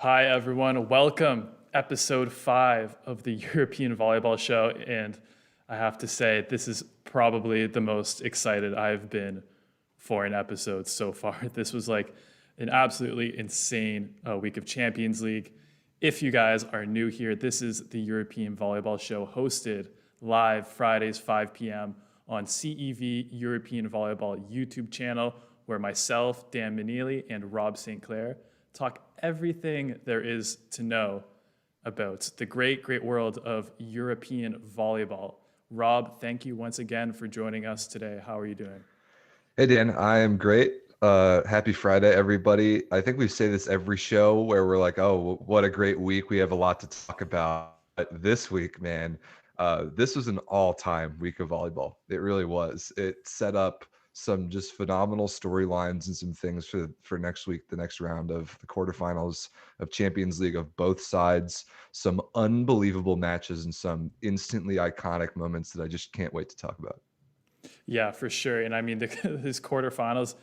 Hi, everyone. Welcome, episode 5 of the European Volleyball Show. And I have to say, this is probably the most excited I've been for an episode so far. This was like an absolutely insane week of Champions League. If you guys are new here, this is the European Volleyball Show hosted live Fridays, 5 p.m. on CEV European Volleyball YouTube channel, where myself, Dan Meneley, and Rob St. talk everything there is to know about the great world of European volleyball. Rob, thank you once again for joining us today. How are you doing? Hey Dan, I am great. Happy Friday, everybody. I think we say this every show where we're like, oh, what a great week. We have a lot to talk about. But this week, man, this was an all-time week of volleyball. It really was. It set up some just phenomenal storylines and some things for next week, the next round of the quarterfinals of Champions League of both sides. Some unbelievable matches and some instantly iconic moments that I just can't wait to talk about. Yeah, for sure. And I mean, these quarterfinals,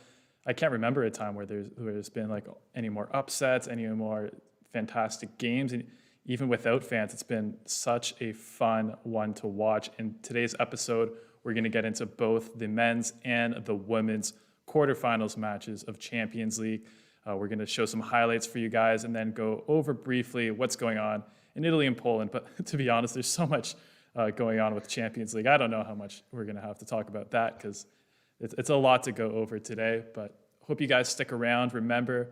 I can't remember a time where there's been like any more upsets, any more fantastic games. And even without fans, it's been such a fun one to watch. In today's episode, we're going to get into both the men's and the women's quarterfinals matches of Champions League. We're going to show some highlights for you guys and then go over briefly what's going on in Italy and Poland. But to be honest, there's so much going on with Champions League. I don't know how much we're going to have to talk about that because it's a lot to go over today. But hope you guys stick around. Remember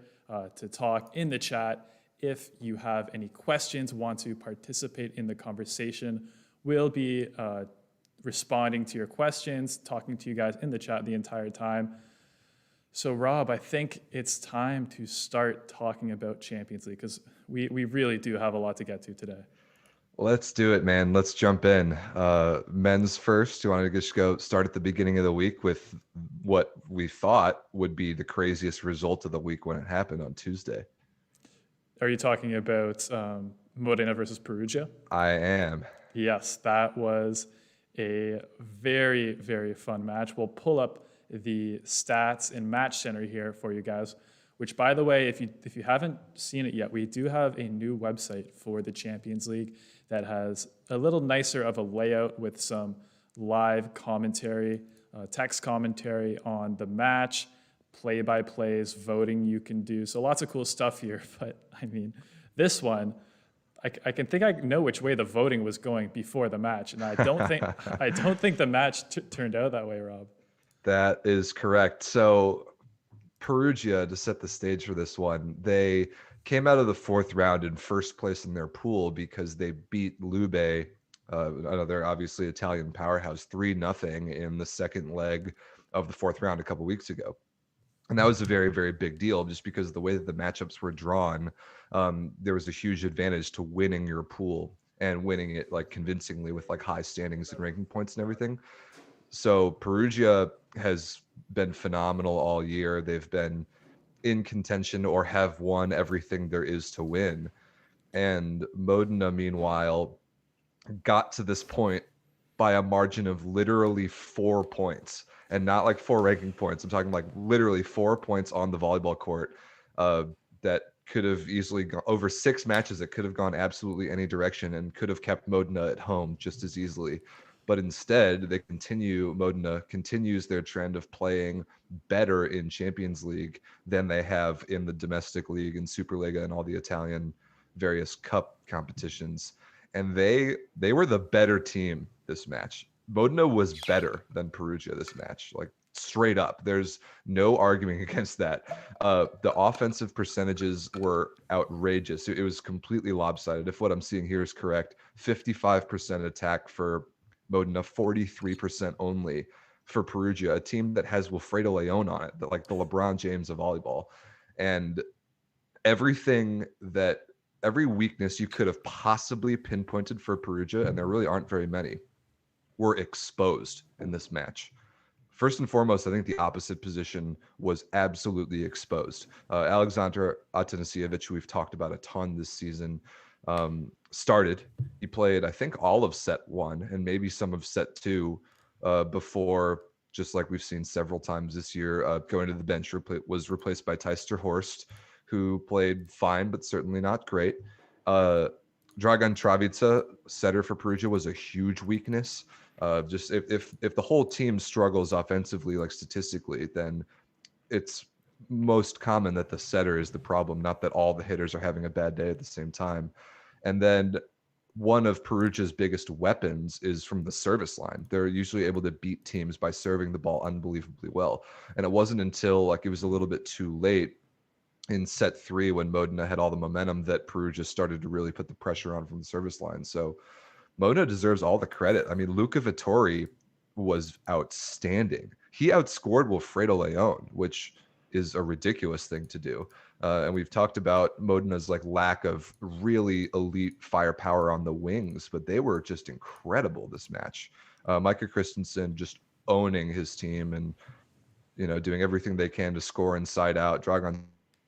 to talk in the chat. If you have any questions, want to participate in the conversation, we'll be responding to your questions, talking to you guys in the chat the entire time. So Rob, I think it's time to start talking about Champions League because we really do have a lot to get to today. Let's do it, man. Let's jump in. Men's first. You want to just go start at the beginning of the week with what we thought would be the craziest result of the week when it happened on Tuesday. Are you talking about Modena versus Perugia? I am. Yes, that was a very fun match. We'll pull up the stats in Match Center here for you guys, which, by the way, if you haven't seen it yet, we do have a new website for the Champions League that has a little nicer of a layout with some live commentary, text commentary on the match, play-by-plays, voting you can do. So lots of cool stuff here. But I mean, this one, I think I know which way the voting was going before the match, and I don't think the match turned out that way, Rob. That is correct. So Perugia, to set the stage for this one, they came out of the fourth round in first place in their pool because they beat Luca, another obviously Italian powerhouse, 3-0 in the second leg of the fourth round a couple weeks ago. And that was a very big deal just because of the way that the matchups were drawn. There was a huge advantage to winning your pool and winning it like convincingly with like high standings and ranking points and everything. So Perugia has been phenomenal all year. They've been in contention or have won everything there is to win. And Modena, meanwhile, got to this point by a margin of literally 4 points, and not like 4 ranking points. I'm talking like literally 4 points on the volleyball court that could have easily gone over 6 matches that could have gone absolutely any direction and could have kept Modena at home just as easily. But instead, Modena continues their trend of playing better in Champions League than they have in the domestic league and Superliga and all the Italian various cup competitions. And they were the better team this match. Modena was better than Perugia this match, like straight up. There's no arguing against that. The offensive percentages were outrageous. It was completely lopsided. If what I'm seeing here is correct, 55% attack for Modena, 43% only for Perugia, a team that has Wilfredo Leon on it, like the LeBron James of volleyball. And every weakness you could have possibly pinpointed for Perugia, and there really aren't very many, were exposed in this match. First and foremost, I think the opposite position was absolutely exposed. Alexander Atanasievich, who we've talked about a ton this season, started. He played, I think, all of set 1 and maybe some of set 2 before, just like we've seen several times this year, going to the bench, was replaced by Teister Horst, who played fine, but certainly not great. Dragan Travica, setter for Perugia, was a huge weakness. Just if the whole team struggles offensively, like statistically, then it's most common that the setter is the problem, not that all the hitters are having a bad day at the same time. And then one of Perugia's biggest weapons is from the service line. They're usually able to beat teams by serving the ball unbelievably well. And it wasn't until like it was a little bit too late in set 3 when Modena had all the momentum that Perugia started to really put the pressure on from the service line. So Modena deserves all the credit. I mean, Luca Vittori was outstanding. He outscored Wilfredo Leon, which is a ridiculous thing to do. And we've talked about Modena's like lack of really elite firepower on the wings, but they were just incredible this match. Micah Christensen just owning his team and, you know, doing everything they can to score inside out. Dragan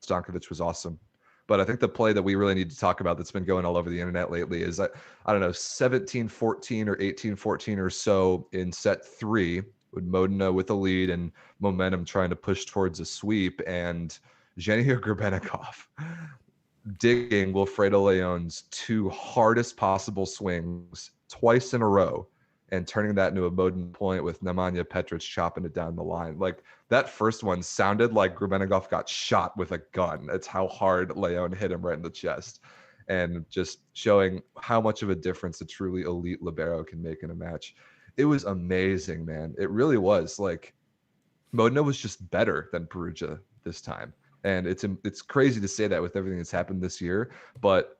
Stankovic was awesome. But I think the play that we really need to talk about that's been going all over the internet lately is, I don't know, 17-14 or 18-14 or so in set 3 with Modena with a lead and momentum trying to push towards a sweep, and Zhenio Grebennikov digging Wilfredo Leon's 2 hardest possible swings twice in a row and turning that into a Modena point with Nemanja Petric chopping it down the line. Like, that first one sounded like Grebennikov got shot with a gun. That's how hard Leon hit him right in the chest. And just showing how much of a difference a truly elite libero can make in a match. It was amazing, man. It really was. Like, Modena was just better than Perugia this time. And it's crazy to say that with everything that's happened this year, but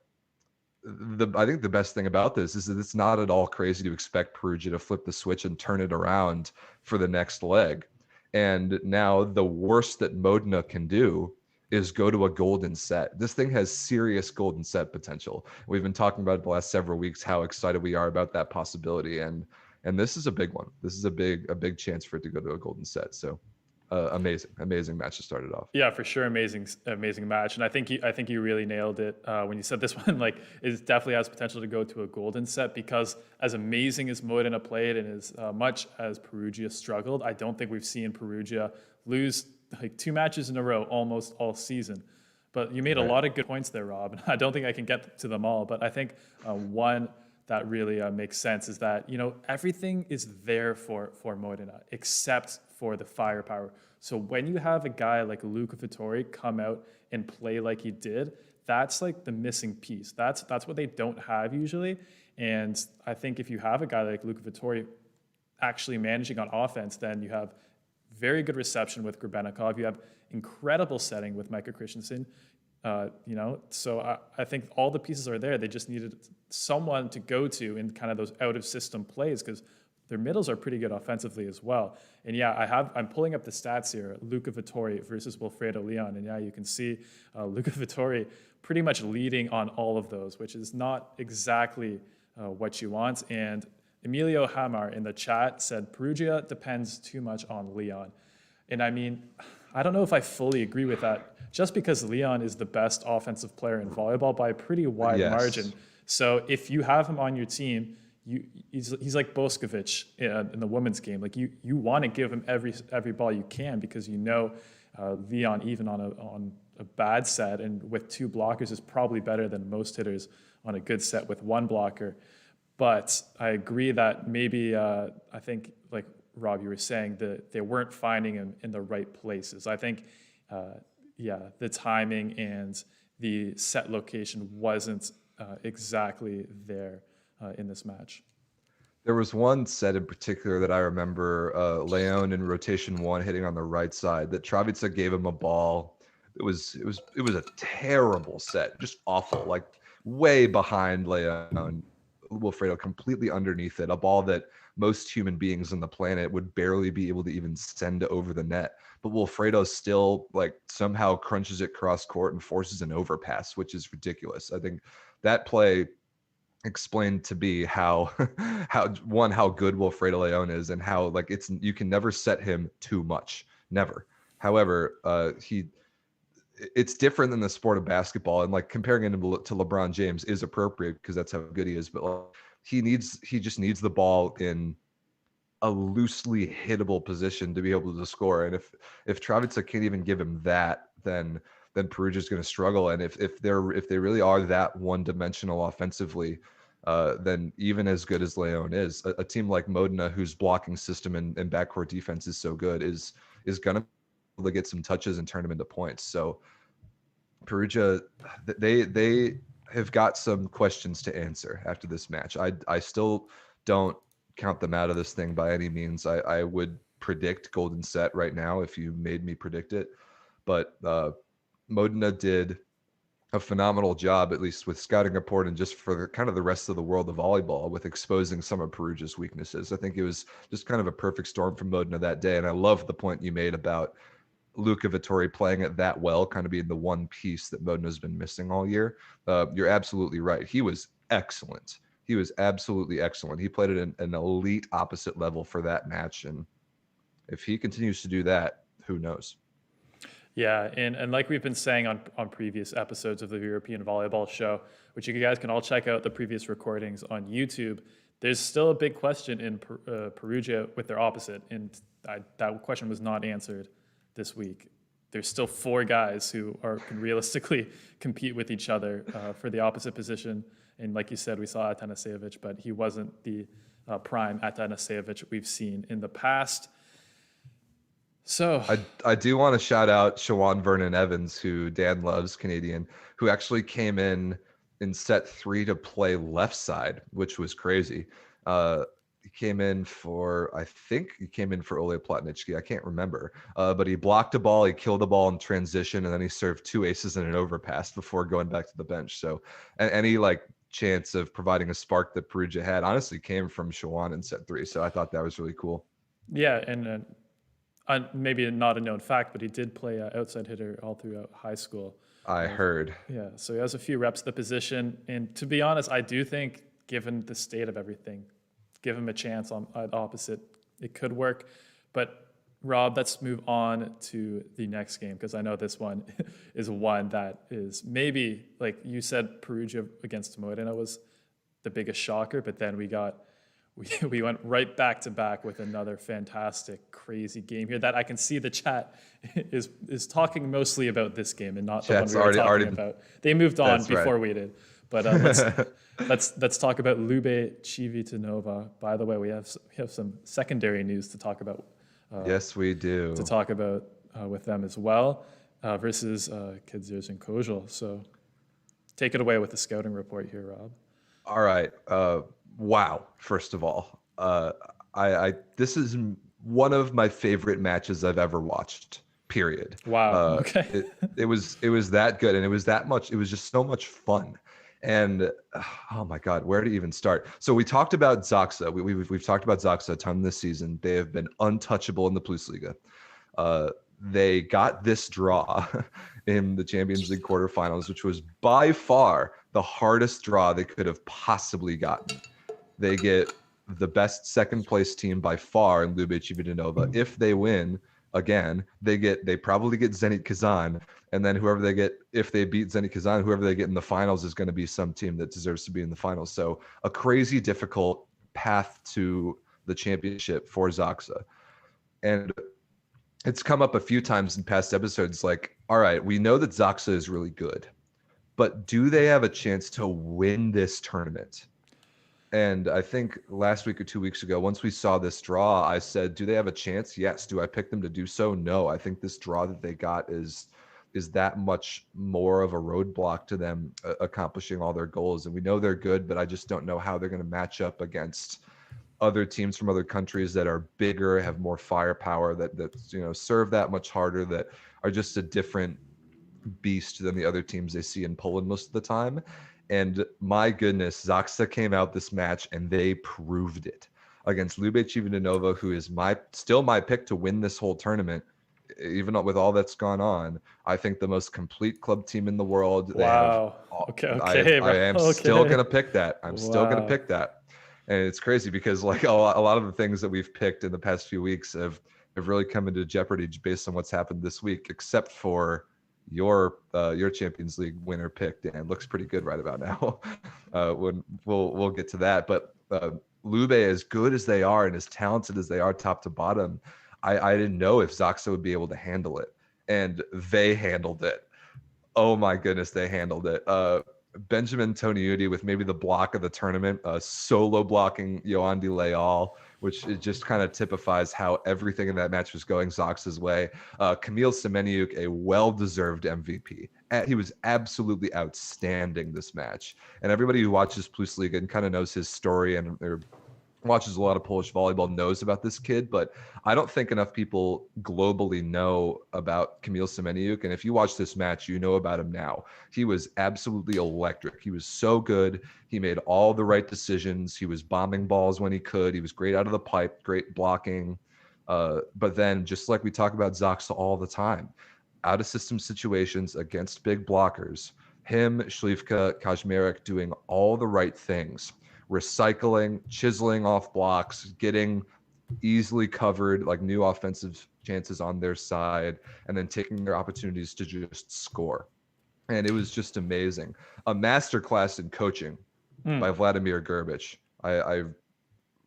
I think the best thing about this is that it's not at all crazy to expect Perugia to flip the switch and turn it around for the next leg. And now the worst that Modena can do is go to a golden set. This thing has serious golden set potential. We've been talking about it the last several weeks, how excited we are about that possibility. And this is a big one. This is a big chance for it to go to a golden set. So amazing match to start it off. Yeah, for sure, amazing match, and I think you really nailed it when you said this one like it definitely has potential to go to a golden set, because as amazing as Modena played and as much as Perugia struggled, I don't think we've seen Perugia lose like 2 matches in a row almost all season. But you made a lot of good points there, Rob, and I don't think I can get to them all, but I think one that really makes sense is that, you know, everything is there for Modena except for the firepower. So when you have a guy like Luca Vittori come out and play like he did, that's like the missing piece. That's what they don't have usually. And I think if you have a guy like Luca Vittori actually managing on offense, then you have very good reception with Grebennikov. You have incredible setting with Micah Christensen. You know, so I think all the pieces are there. They just needed someone to go to in kind of those out of system plays, because their middles are pretty good offensively as well. And yeah, I'm pulling up the stats here, Luca Vittori versus Wilfredo Leon. And yeah, you can see Luca Vittori pretty much leading on all of those, which is not exactly what you want. And Emilio Hamar in the chat said, Perugia depends too much on Leon. And I mean, I don't know if I fully agree with that, just because Leon is the best offensive player in volleyball by a pretty wide margin. So if you have him on your team, he's like Boskovic in the women's game. Like you want to give him every ball you can, because you know Leon, even on a bad set and with 2 blockers, is probably better than most hitters on a good set with 1 blocker. But I agree that maybe I think, like Rob, you were saying, that they weren't finding him in the right places. I think the timing and the set location wasn't exactly there in this match. There was one set in particular that I remember, Leon in rotation 1 hitting on the right side, that Travica gave him a ball. It was a terrible set, just awful, like way behind Leon. Wilfredo completely underneath it, a ball that most human beings on the planet would barely be able to even send over the net. But Wilfredo still like somehow crunches it cross court and forces an overpass, which is ridiculous. I think that play explained to be how how good Wilfredo Leon is, and how like you can never set him too much, never. However, it's different than the sport of basketball, and like comparing him to LeBron James is appropriate because that's how good he is. But like, he just needs the ball in a loosely hittable position to be able to score. And if Travica can't even give him that, then then Perugia is going to struggle. And if they really are that one-dimensional offensively, then even as good as Leon is, a team like Modena, whose blocking system and backcourt defense is so good, is going to be able to get some touches and turn them into points. So Perugia, they have got some questions to answer after this match. I still don't count them out of this thing by any means. I would predict golden set right now if you made me predict it, but Modena did a phenomenal job, at least with scouting report and just for kind of the rest of the world of volleyball, with exposing some of Perugia's weaknesses. I think it was just kind of a perfect storm for Modena that day. And I love the point you made about Luca Vittori playing it that well, kind of being the one piece that Modena's been missing all year. You're absolutely right. He was excellent. He was absolutely excellent. He played at an elite opposite level for that match. And if he continues to do that, who knows? Yeah, and like we've been saying on previous episodes of the European Volleyball Show, which you guys can all check out the previous recordings on YouTube, there's still a big question in Perugia with their opposite, and that question was not answered this week. There's still 4 guys who can realistically compete with each other for the opposite position, and like you said, we saw Atanasejevic, but he wasn't the prime Atanasejevic we've seen in the past. So I do want to shout out Siobhan Vernon Evans, who Dan loves, Canadian, who actually came in set 3 to play left side, which was crazy. He came in for Ole Plotnitsky. I can't remember, but he blocked a ball, he killed a ball in transition, and then he served 2 aces and an overpass before going back to the bench. So any chance of providing a spark that Perugia had honestly came from Siobhan in set 3. So I thought that was really cool. Yeah, and maybe not a known fact, but he did play outside hitter all throughout high school. I heard. Yeah, so he has a few reps at the position. And to be honest, I do think, given the state of everything, give him a chance on opposite. It could work. But Rob, let's move on to the next game, because I know this one is one that is maybe, like you said, Perugia against Modena was the biggest shocker, but then we went right back to back with another fantastic, crazy game here that I can see the chat is talking mostly about this game and not Chat's the one we were talking about. They moved on before we did. But let's talk about Lube Civitanova. By the way, we have some secondary news to talk about. Yes, we do. To talk about with them as well versus Kedzierzyn Kozel. So take it away with the scouting report here, Rob. All right. Wow. First of all, this is one of my favorite matches I've ever watched. Period. Wow. Okay. It was that good, and it was that much. It was just so much fun. And oh my God, where to even start? So we talked about Zaxa. We've talked about Zaxa a ton this season. They have been untouchable in the Plus Liga. They got this draw in the Champions League quarterfinals, which was by far the hardest draw they could have possibly gotten. They get the best second place team by far in Lube Civitanova. If they win again, they probably get Zenit Kazan, and then whoever they get, if they beat Zenit Kazan, whoever they get in the finals is going to be some team that deserves to be in the finals. So a crazy difficult path to the championship for Zaxa. And it's come up a few times in past episodes, like, all right, we know that Zaxa is really good, but do they have a chance to win this tournament? And I think last week or 2 weeks ago, once we saw this draw, I said, do they have a chance? Yes. Do I pick them to do so? No. I think this draw that they got is that much more of a roadblock to them accomplishing all their goals. And we know they're good, but I just don't know how they're going to match up against other teams from other countries that are bigger, have more firepower, that serve that much harder, that are just a different beast than the other teams they see in Poland most of the time. And my goodness, Zaxa came out this match and they proved it against Lube Civitanova, who is still my pick to win this whole tournament, even with all that's gone on. I think the most complete club team in the world. Wow. I am still going to pick that. I'm still going to pick that. And it's crazy because a lot of the things that we've picked in the past few weeks have really come into jeopardy based on what's happened this week, except for your Champions League winner pick, Dan. Looks pretty good right about now. When we'll get to that, but Lube, as good as they are and as talented as they are top to bottom, I didn't know if Zaxa would be able to handle it, and they handled it. Oh my goodness, they handled it. Benjamin Toniutti with maybe the block of the tournament, solo blocking Yoandi Leal, which it just kind of typifies how everything in that match was going Zox's way. Camille Semenyuk, a well-deserved MVP. He was absolutely outstanding this match. And everybody who watches Plus Liga and kind of knows his story and watches a lot of Polish volleyball knows about this kid, but I don't think enough people globally know about Camille Semenyuk. And if you watch this match, you know about him now. He was absolutely electric. He was so good. He made all the right decisions. He was bombing balls when he could. He was great out of the pipe, great blocking. But then, just like we talk about Zoxa all the time, out of system situations against big blockers, him, Śliwka, Kaczmarek doing all the right things, recycling, chiseling off blocks, getting easily covered, like new offensive chances on their side, and then taking their opportunities to just score. And it was just amazing. A masterclass in coaching by Vladimir Gerbic. I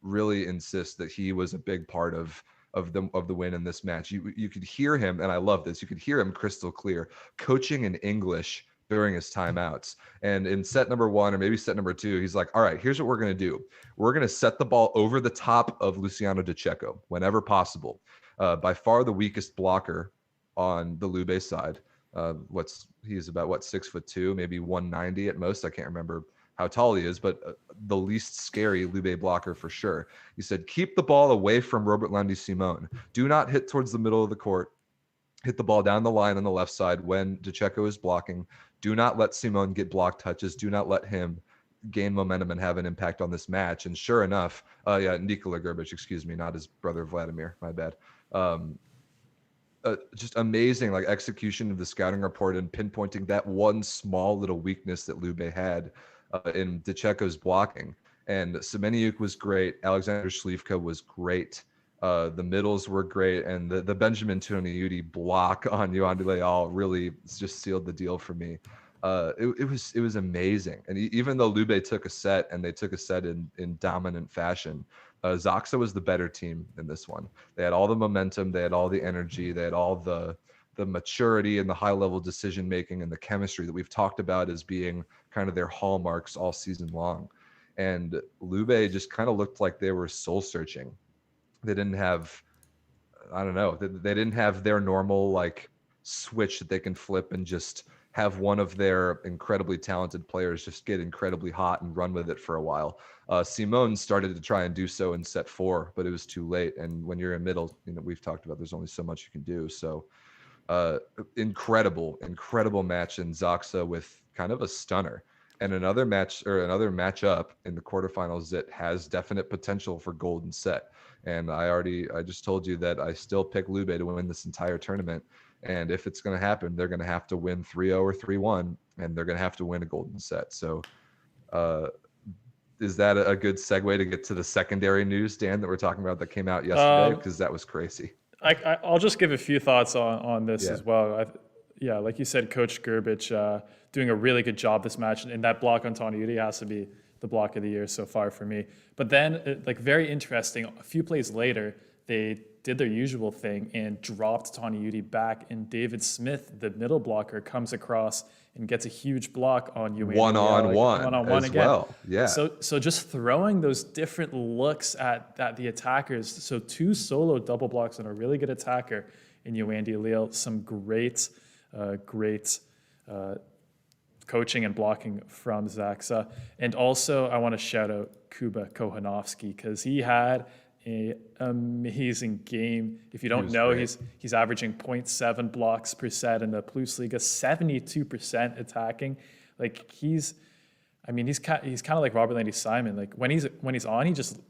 really insist that he was a big part of the win in this match. You could hear him, and I love this. You could hear him crystal clear, coaching in English during his timeouts. And in set number 1 or maybe set number 2, he's like, all right, here's what we're going to do. We're going to set the ball over the top of Luciano DiCecco whenever possible. By far the weakest blocker on the Lube side. He's about 6'2", maybe 190 at most. I can't remember how tall he is, but the least scary Lube blocker for sure. He said, keep the ball away from Robert Landi Simon. Do not hit towards the middle of the court. Hit the ball down the line on the left side when DiCecco is blocking. Do not let Simon get block touches. Do not let him gain momentum and have an impact on this match. And sure enough, Nikola Gerbic, excuse me, not his brother Vladimir, my bad. Just amazing like execution of the scouting report and pinpointing that one small little weakness that Lube had in DiCecco's blocking. And Semenyuk was great. Alexander Śliwka was great. The middles were great, and the Benjamin Toniutti block on Yoandi Leal really just sealed the deal for me. It was amazing. And even though Lube took a set, and they took a set in dominant fashion, Zoxa was the better team in this one. They had all the momentum, they had all the energy, they had all the maturity and the high level decision making and the chemistry that we've talked about as being kind of their hallmarks all season long. And Lube just kind of looked like they were soul searching. They didn't have, I don't know, they didn't have their normal like switch that they can flip and just have one of their incredibly talented players just get incredibly hot and run with it for a while. Simone started to try and do so in set 4, but it was too late. And when you're in middle, we've talked about there's only so much you can do. So incredible match in Zoxa with kind of a stunner. And another matchup in the quarterfinals that has definite potential for golden set. And I just told you that I still pick Lube to win this entire tournament. And if it's going to happen, they're going to have to win 3-0 or 3-1, and they're going to have to win a golden set. So is that a good segue to get to the secondary news, Dan, that we're talking about that came out yesterday? Because that was crazy. I'll just give a few thoughts on this as well. Like you said, Coach Gerbic doing a really good job this match, and that block on Toniutti has to be the block of the year so far for me. But then, very interesting, a few plays later, they did their usual thing and dropped Toniutti back, and David Smith, the middle blocker, comes across and gets a huge block on you. One-on-one as again. well. Yeah. So just throwing those different looks at the attackers. So 2 solo double blocks and a really good attacker in Yoandi Leal. Some great coaching and blocking from Zoxa. And also I want to shout out Kuba Kohanovsky because he had an amazing game. If you don't know, great. he's averaging 0.7 blocks per set in the Plus Liga, 72% attacking. He's kind of like Robert Landi Simon. Like when he's on, he just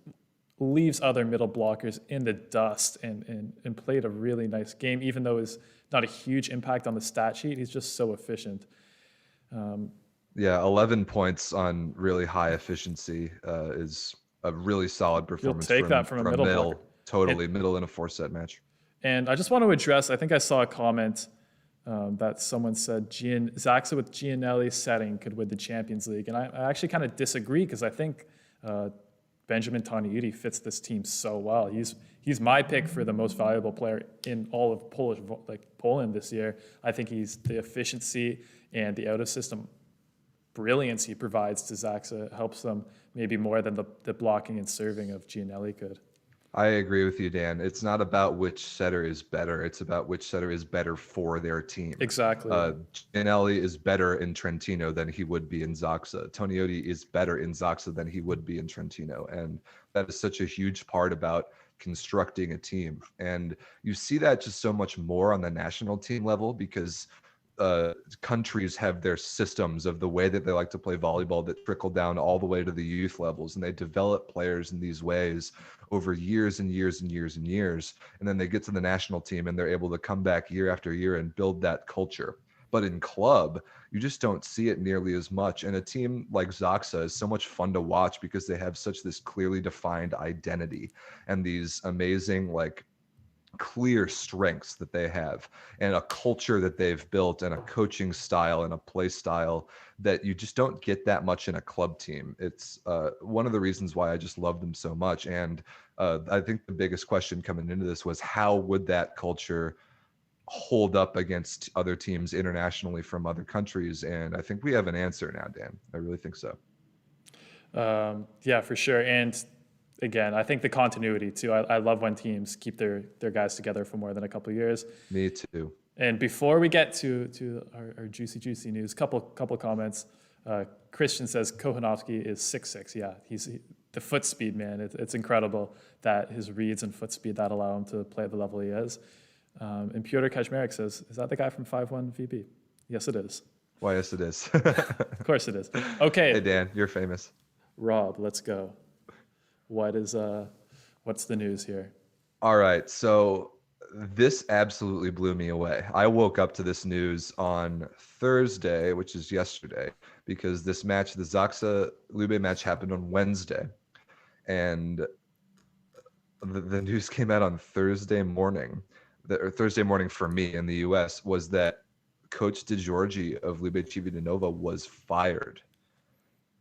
leaves other middle blockers in the dust and played a really nice game, even though it's not a huge impact on the stat sheet. He's just so efficient. 11 points on really high efficiency is a really solid performance. You'll take that from a middle blocker. Totally, middle in a 4-set match. And I just want to address, I think I saw a comment that someone said Zoxa with Gianelli's setting could win the Champions League. And I actually kind of disagree because I think Benjamin Toniutti fits this team so well. He's he's my pick for the most valuable player in all of Poland this year. I think he's the efficiency and the out of system brilliance he provides to Zaxa helps them maybe more than the blocking and serving of Gianelli could. I agree with you, Dan. It's not about which setter is better. It's about which setter is better for their team. Exactly. Gianelli is better in Trentino than he would be in Zaxa. Tonioti is better in Zaxa than he would be in Trentino. And that is such a huge part about constructing a team. And you see that just so much more on the national team level because countries have their systems of the way that they like to play volleyball that trickle down all the way to the youth levels, and they develop players in these ways over years and years and years and years, and then they get to the national team and they're able to come back year after year and build that culture. But in club, you just don't see it nearly as much. And a team like Zaxa is so much fun to watch because they have such this clearly defined identity and these amazing clear strengths that they have and a culture that they've built and a coaching style and a play style that you just don't get that much in a club team. It's one of the reasons why I just love them so much. And I think the biggest question coming into this was how would that culture hold up against other teams internationally from other countries? And I think we have an answer now, Dan. I really think so. Yeah, for sure. And again, I think the continuity too. I love when teams keep their guys together for more than a couple of years. Me too. And before we get to our juicy news, couple comments. Christian says Kohanovsky is 6'6". Yeah, he's the foot speed, man. It's incredible that his reads and foot speed that allow him to play at the level he is. And Pyotr Kaczmarek says, is that the guy from 5'1" VP? Yes, it is. Why, yes, it is. Of course it is. Okay. Hey, Dan, you're famous. Rob, let's go. What's the news here? All right. So this absolutely blew me away. I woke up to this news on Thursday, which is yesterday, because this match, the Zaxa Lube match, happened on Wednesday. And the news came out on Thursday morning. Thursday morning for me in the US was that Coach DeGiorgi of Lube Civitanova was fired.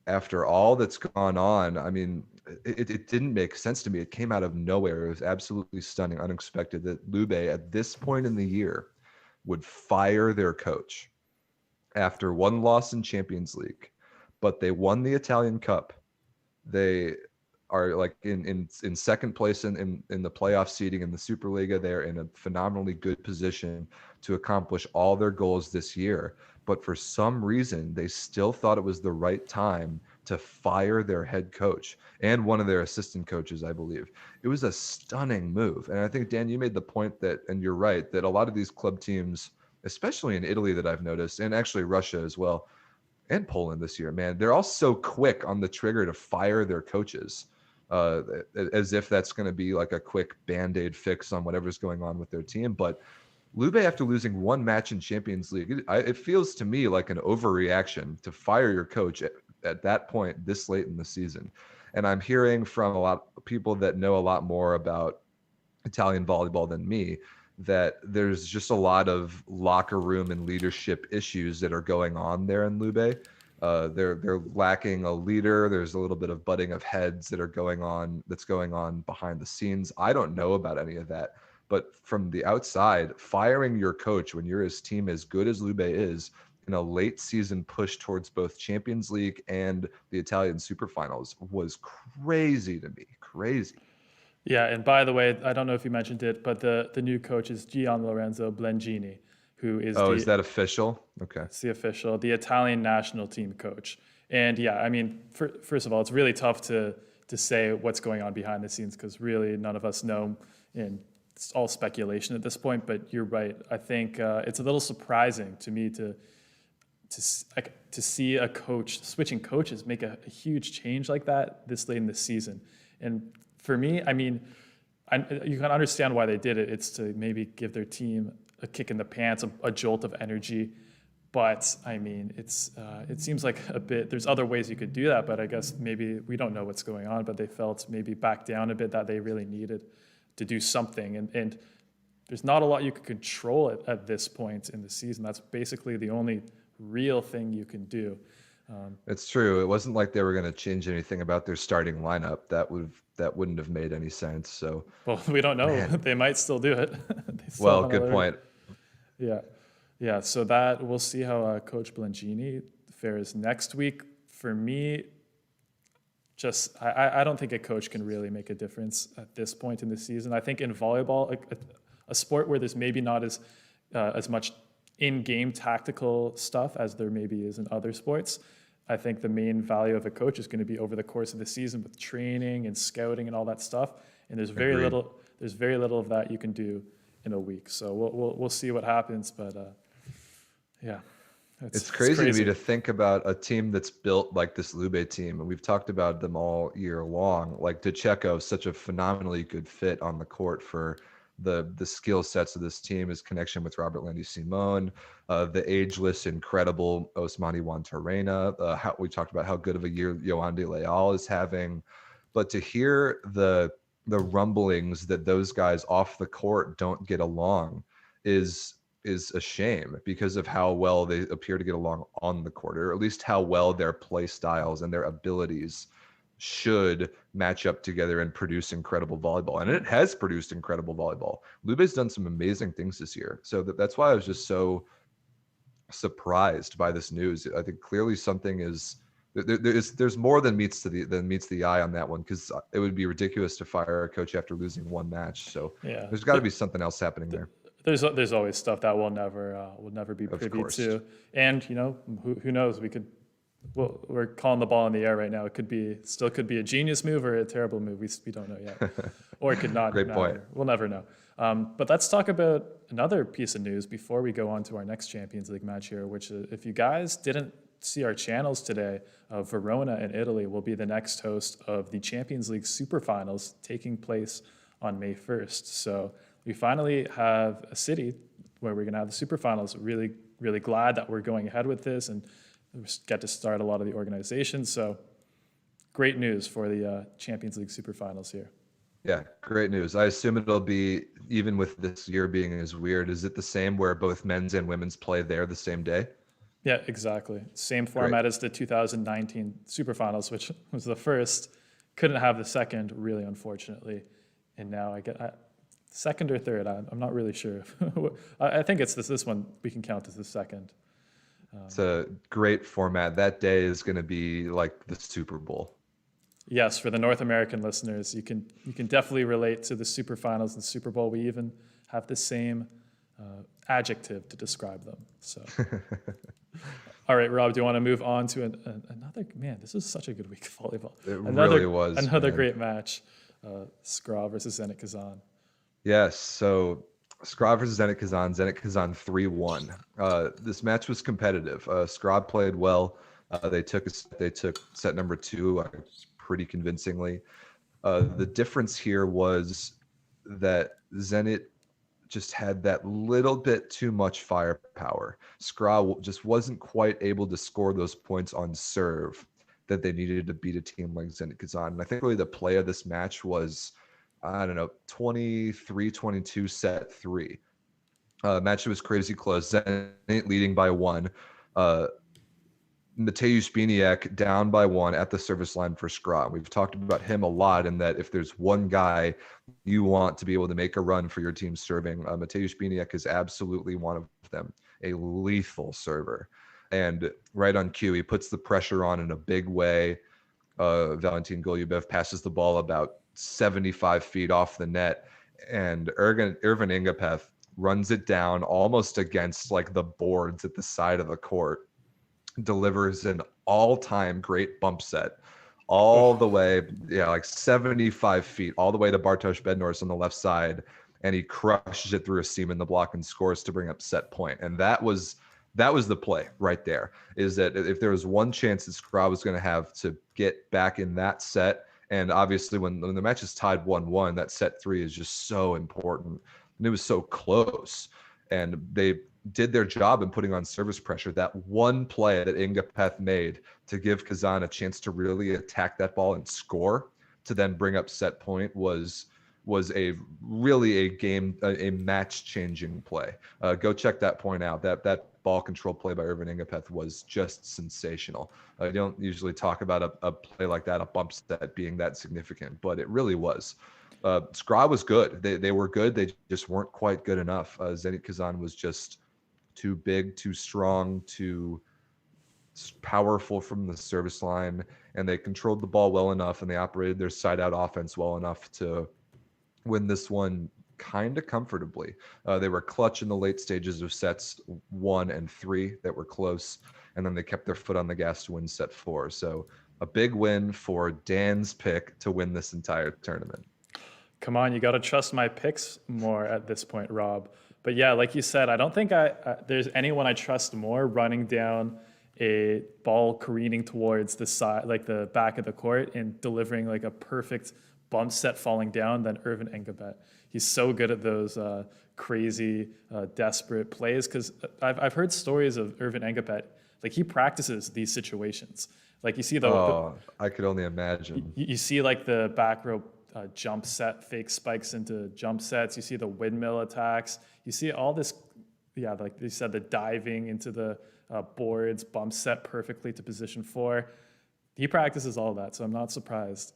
After all that's gone on, I mean, it didn't make sense to me. It came out of nowhere. It was absolutely stunning, unexpected that Lube at this point in the year would fire their coach after one loss in Champions League, but they won the Italian Cup. They are in second place in the playoff seeding in the Superliga. They're in a phenomenally good position to accomplish all their goals this year. But for some reason, they still thought it was the right time to fire their head coach and one of their assistant coaches, I believe. It was a stunning move. And I think, Dan, you made the point that, and you're right, that a lot of these club teams, especially in Italy that I've noticed, and actually Russia as well, and Poland this year, man, they're all so quick on the trigger to fire their coaches, as if that's going to be like a quick Band-Aid fix on whatever's going on with their team. But Lube, after losing one match in Champions League, it feels to me like an overreaction to fire your coach at that point this late in the season. And I'm hearing from a lot of people that know a lot more about Italian volleyball than me that there's just a lot of locker room and leadership issues that are going on there in Lube. They're lacking a leader. There's a little bit of butting of heads that's going on behind the scenes. I don't know about any of that. But from the outside, firing your coach when you're his team as good as Lube is in a late season push towards both Champions League and the Italian Superfinals was crazy to me. Crazy. Yeah, and by the way, I don't know if you mentioned it, but the new coach is Gian Lorenzo Blengini, who is is that official? Okay. It's the official, the Italian national team coach. And yeah, I mean, first of all, it's really tough to say what's going on behind the scenes because really none of us know, and it's all speculation at this point. But you're right. I think it's a little surprising to me to see a coach switching coaches make a huge change like that this late in the season. And for me, I mean, you can understand why they did it. It's to maybe give their team a kick in the pants, a jolt of energy. But I mean, it seems like a bit. There's other ways you could do that, but I guess maybe we don't know what's going on. But they felt maybe back down a bit that they really needed to do something, and there's not a lot you can control at this point in the season. That's basically the only real thing you can do. It's true. It wasn't like they were going to change anything about their starting lineup. That wouldn't have made any sense. So, Well, we don't know. man. They might still do it. They still Well, want to good learn. point. Yeah. Yeah. So that we'll see how Coach Blangini fares next week. For me, I don't think a coach can really make a difference at this point in the season. I think in volleyball, a sport where there's maybe not as much in-game tactical stuff as there maybe is in other sports, I think the main value of a coach is going to be over the course of the season with training and scouting and all that stuff. And there's very Agreed. little of that you can do in a week. So we'll see what happens. But yeah, It's crazy to me to think about a team that's built like this Lube team, and we've talked about them all year long. Like DeCecco, such a phenomenally good fit on the court for the skill sets of this team. His connection with Robert Landy Simon, the ageless, incredible Osmani Juantorena. How we talked about how good of a year Yoandi Leal is having, but to hear the rumblings that those guys off the court don't get along is a shame because of how well they appear to get along on the court, or at least how well their play styles and their abilities should match up together and produce incredible volleyball. And it has produced incredible volleyball. Lube's done some amazing things this year. So that's why I was just so surprised by this news. I think clearly something is there's more than meets the eye on that one, because it would be ridiculous to fire a coach after losing one match. So yeah, there's got to be something else happening there. There's always stuff that we'll never be privy to, and who knows? We're calling the ball in the air right now. It could be a genius move or a terrible move. We don't know yet, or it could not. Great point. We'll never know. But let's talk about another piece of news before we go on to our next Champions League match here. Which, if you guys didn't see our channels today, Verona in Italy will be the next host of the Champions League Superfinals taking place on May 1st. So we finally have a city where we're going to have the Superfinals. Really, really glad that we're going ahead with this and we get to start a lot of the organization. So great news for the Champions League Superfinals here. Yeah, great news. I assume it'll be, even with this year being as weird, is it the same where both men's and women's play there the same day? Yeah, exactly. Same format as the 2019 Superfinals, which was the first. Couldn't have the second, really, unfortunately. And now I get second or third. I'm not really sure. I think it's this one we can count as the second. It's a great format. That day is going to be like the Super Bowl. Yes, for the North American listeners, you can definitely relate to the Superfinals and Super Bowl. We even have the same adjective to describe them. So, all right, Rob, do you want to move on to another? Man, this was such a good week of volleyball. It really was. Another great match, Scraw versus Zenit Kazan. Yes, so Scraw versus Zenit Kazan 3-1. This match was competitive. Scraw played well. They took set number 2 pretty convincingly. The difference here was that Zenit just had that little bit too much firepower. Scraw just wasn't quite able to score those points on serve that they needed to beat a team like Zenit Kazan. And I think really the play of this match was, 23-22 set 3. Match was crazy close. Zenit leading by 1. Mateusz Biniak down by 1 at the service line for Scraw. We've talked about him a lot, in that if there's one guy you want to be able to make a run for your team serving, Mateusz Biniak is absolutely one of them, a lethal server. And right on cue, he puts the pressure on in a big way. Valentin Golubev passes the ball about 75 feet off the net, and Irvin Ingapeth runs it down almost against like the boards at the side of the court, delivers an all-time great bump set all the way, like 75 feet, all the way to Bartosz Bednors on the left side, and he crushes it through a seam in the block and scores to bring up set point. And that was the play right there, is that if there was one chance that Scraw was going to have to get back in that set, and obviously when the match is tied 1-1, that set 3 is just so important, and it was so close, and they did their job in putting on service pressure. That one play that Ingapeth made to give Kazan a chance to really attack that ball and score to then bring up set point was a really a match changing play. Go check that point out. That ball control play by Irvin Ingapeth was just sensational. I don't usually talk about a play like that, a bump set being that significant, but it really was. Scraw was good. They were good. They just weren't quite good enough. Zenit Kazan was just too big, too strong, too powerful from the service line, and they controlled the ball well enough, and they operated their side out offense well enough to win this one kind of comfortably. They were clutch in the late stages of sets 1 and 3 that were close, and then they kept their foot on the gas to win set 4. So a big win for Dan's pick to win this entire tournament. Come on, you got to trust my picks more at this point, Rob. But yeah, like you said, I don't think there's anyone I trust more running down a ball careening towards the side, like the back of the court, and delivering like a perfect bump set falling down than Irvin Ingapeth. He's so good at those crazy, desperate plays, because I've heard stories of Irvin Ingapeth. Like, he practices these situations. Like, you see I could only imagine. You see like the back row jump set, fake spikes into jump sets. You see the windmill attacks. You see all this, yeah, like you said, the diving into the boards, bump set perfectly to position 4. He practices all that, so I'm not surprised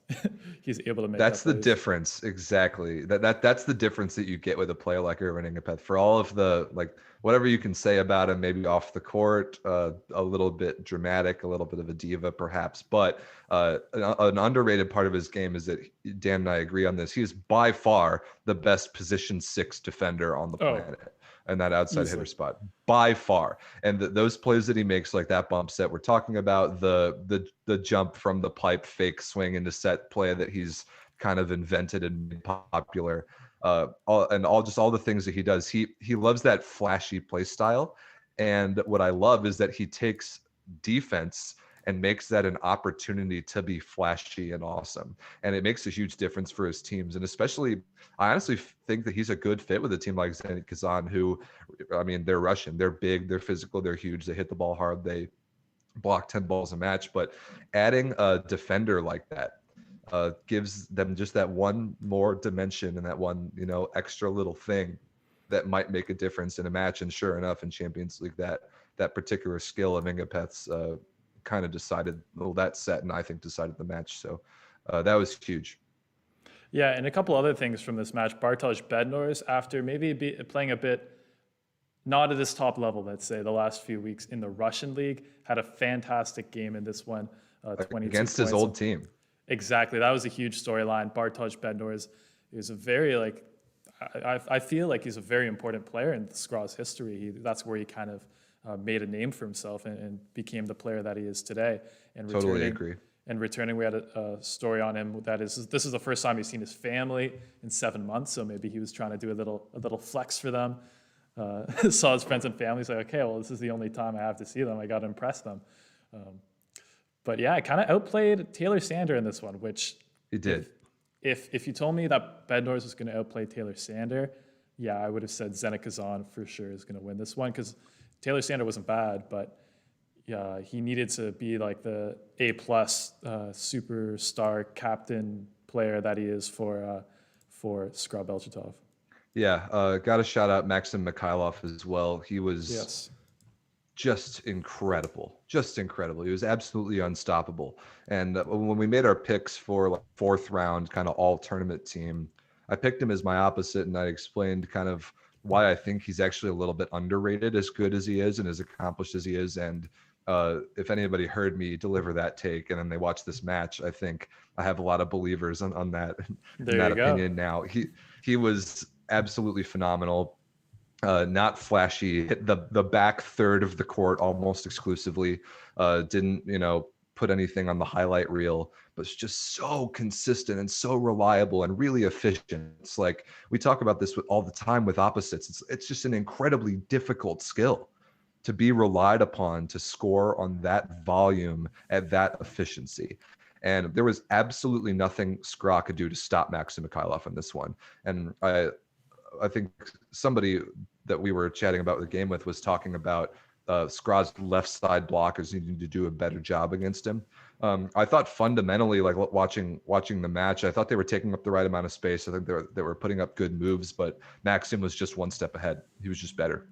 he's able to make. That's the difference, exactly. That's the difference that you get with a player like Irvin Ingapeth. For all of the, like, whatever you can say about him, maybe off the court, a little bit dramatic, a little bit of a diva perhaps, but an underrated part of his game is that Dan and I agree on this. He is by far the best position 6 defender on the planet. And that outside hitter spot, by far. And those plays that he makes, like that bump set we're talking about, the jump from the pipe fake swing into set play that he's kind of invented and made popular, all the things that he does. He loves that flashy play style. And what I love is that he takes defense and makes that an opportunity to be flashy and awesome. And it makes a huge difference for his teams. And especially, I honestly think that he's a good fit with a team like Zenit Kazan, who, I mean, they're Russian, they're big, they're physical, they're huge, they hit the ball hard, they block 10 balls a match. But adding a defender like that gives them just that one more dimension and that one, extra little thing that might make a difference in a match. And sure enough, in Champions League, that particular skill of Ingapeth's kind of decided that set, and I think decided the match. So that was huge. Yeah, and a couple other things from this match. Bartosz Bednarz, after maybe playing a bit not at his top level, let's say, the last few weeks in the Russian league, had a fantastic game in this one. 22 against his old team. Exactly. That was a huge storyline. Bartosz Bednarz is a very, like, I feel like he's a very important player in Scraw's history. That's where he kind of made a name for himself and became the player that he is today. And totally agree. And returning, we had a story on him that this is the first time he's seen his family in 7 months. So maybe he was trying to do a little flex for them. Saw his friends and family, say, okay, well, this is the only time I have to see them. I got to impress them. But yeah, I kind of outplayed Taylor Sander in this one, which he did. If you told me that Bednarz was going to outplay Taylor Sander, yeah, I would have said Xena Kazan for sure is going to win this one, because Taylor Sander wasn't bad, but yeah, he needed to be like the A+ superstar captain player that he is for Scraw Belchatov. Yeah, got to shout out Maxim Mikhailov as well. He was just incredible. He was absolutely unstoppable. And when we made our picks for like 4th round kind of all tournament team, I picked him as my opposite, and I explained kind of why I think he's actually a little bit underrated, as good as he is and as accomplished as he is. And if anybody heard me deliver that take and then they watch this match, I think I have a lot of believers on that, opinion now. He was absolutely phenomenal. Not flashy, hit the back third of the court almost exclusively. Didn't, put anything on the highlight reel, but it's just so consistent and so reliable and really efficient. It's like, we talk about this all the time with opposites. It's just an incredibly difficult skill to be relied upon to score on that volume at that efficiency. And there was absolutely nothing Scraw could do to stop Maxim Mikhailov in this one. And I think somebody that we were chatting about the game with was talking about Scraw's left side blockers needing to do a better job against him. I thought fundamentally, like watching the match, I thought they were taking up the right amount of space. I think they were putting up good moves, but Maxim was just one step ahead. He was just better.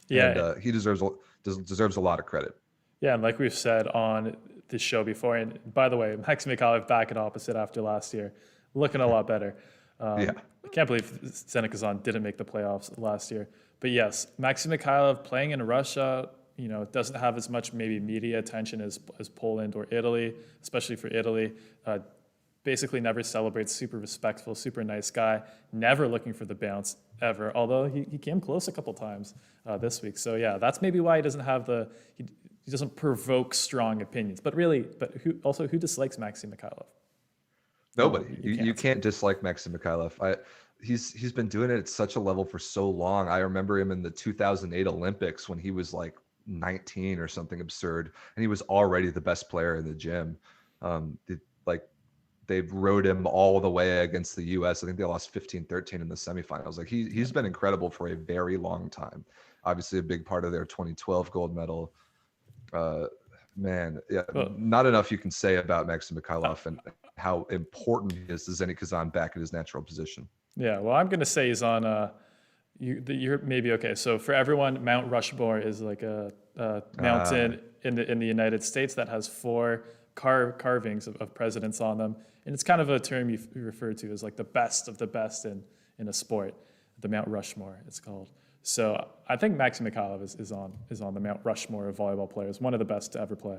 Yeah, and he deserves a lot of credit. yeah, and like we've said on this show before, and by the way, Max Mikhailov back at opposite after last year, looking a lot better. Yeah. I can't believe Zenit Kazan didn't make the playoffs last year. But yes, Maxim Mikhailov playing in Russia, doesn't have as much maybe media attention as Poland or Italy, especially for Italy. Basically never celebrates, super respectful, super nice guy, never looking for the bounce ever, although he came close a couple times this week. So yeah, that's maybe why he doesn't have he doesn't provoke strong opinions. But really, who dislikes Maxim Mikhailov? Nobody. You can't dislike Maxim Mikhailov. He's been doing it at such a level for so long. I remember him in the 2008 Olympics when he was like 19 or something absurd, and he was already the best player in the gym. They rode him all the way against the U.S. I think they lost 15-13 in the semifinals. Like he's been incredible for a very long time. Obviously, a big part of their 2012 gold medal. Man, yeah, not enough you can say about Maxim Mikhailov and how important he is to Zenit Kazan back in his natural position. Yeah, well, I'm going to say he's on. You're maybe okay. So for everyone, Mount Rushmore is like a mountain in the United States that has 4 carvings of presidents on them, and it's kind of a term you refer to as like the best of the best in a sport. The Mount Rushmore, it's called. So I think Maxim Mikhailov is on the Mount Rushmore of volleyball players, one of the best to ever play.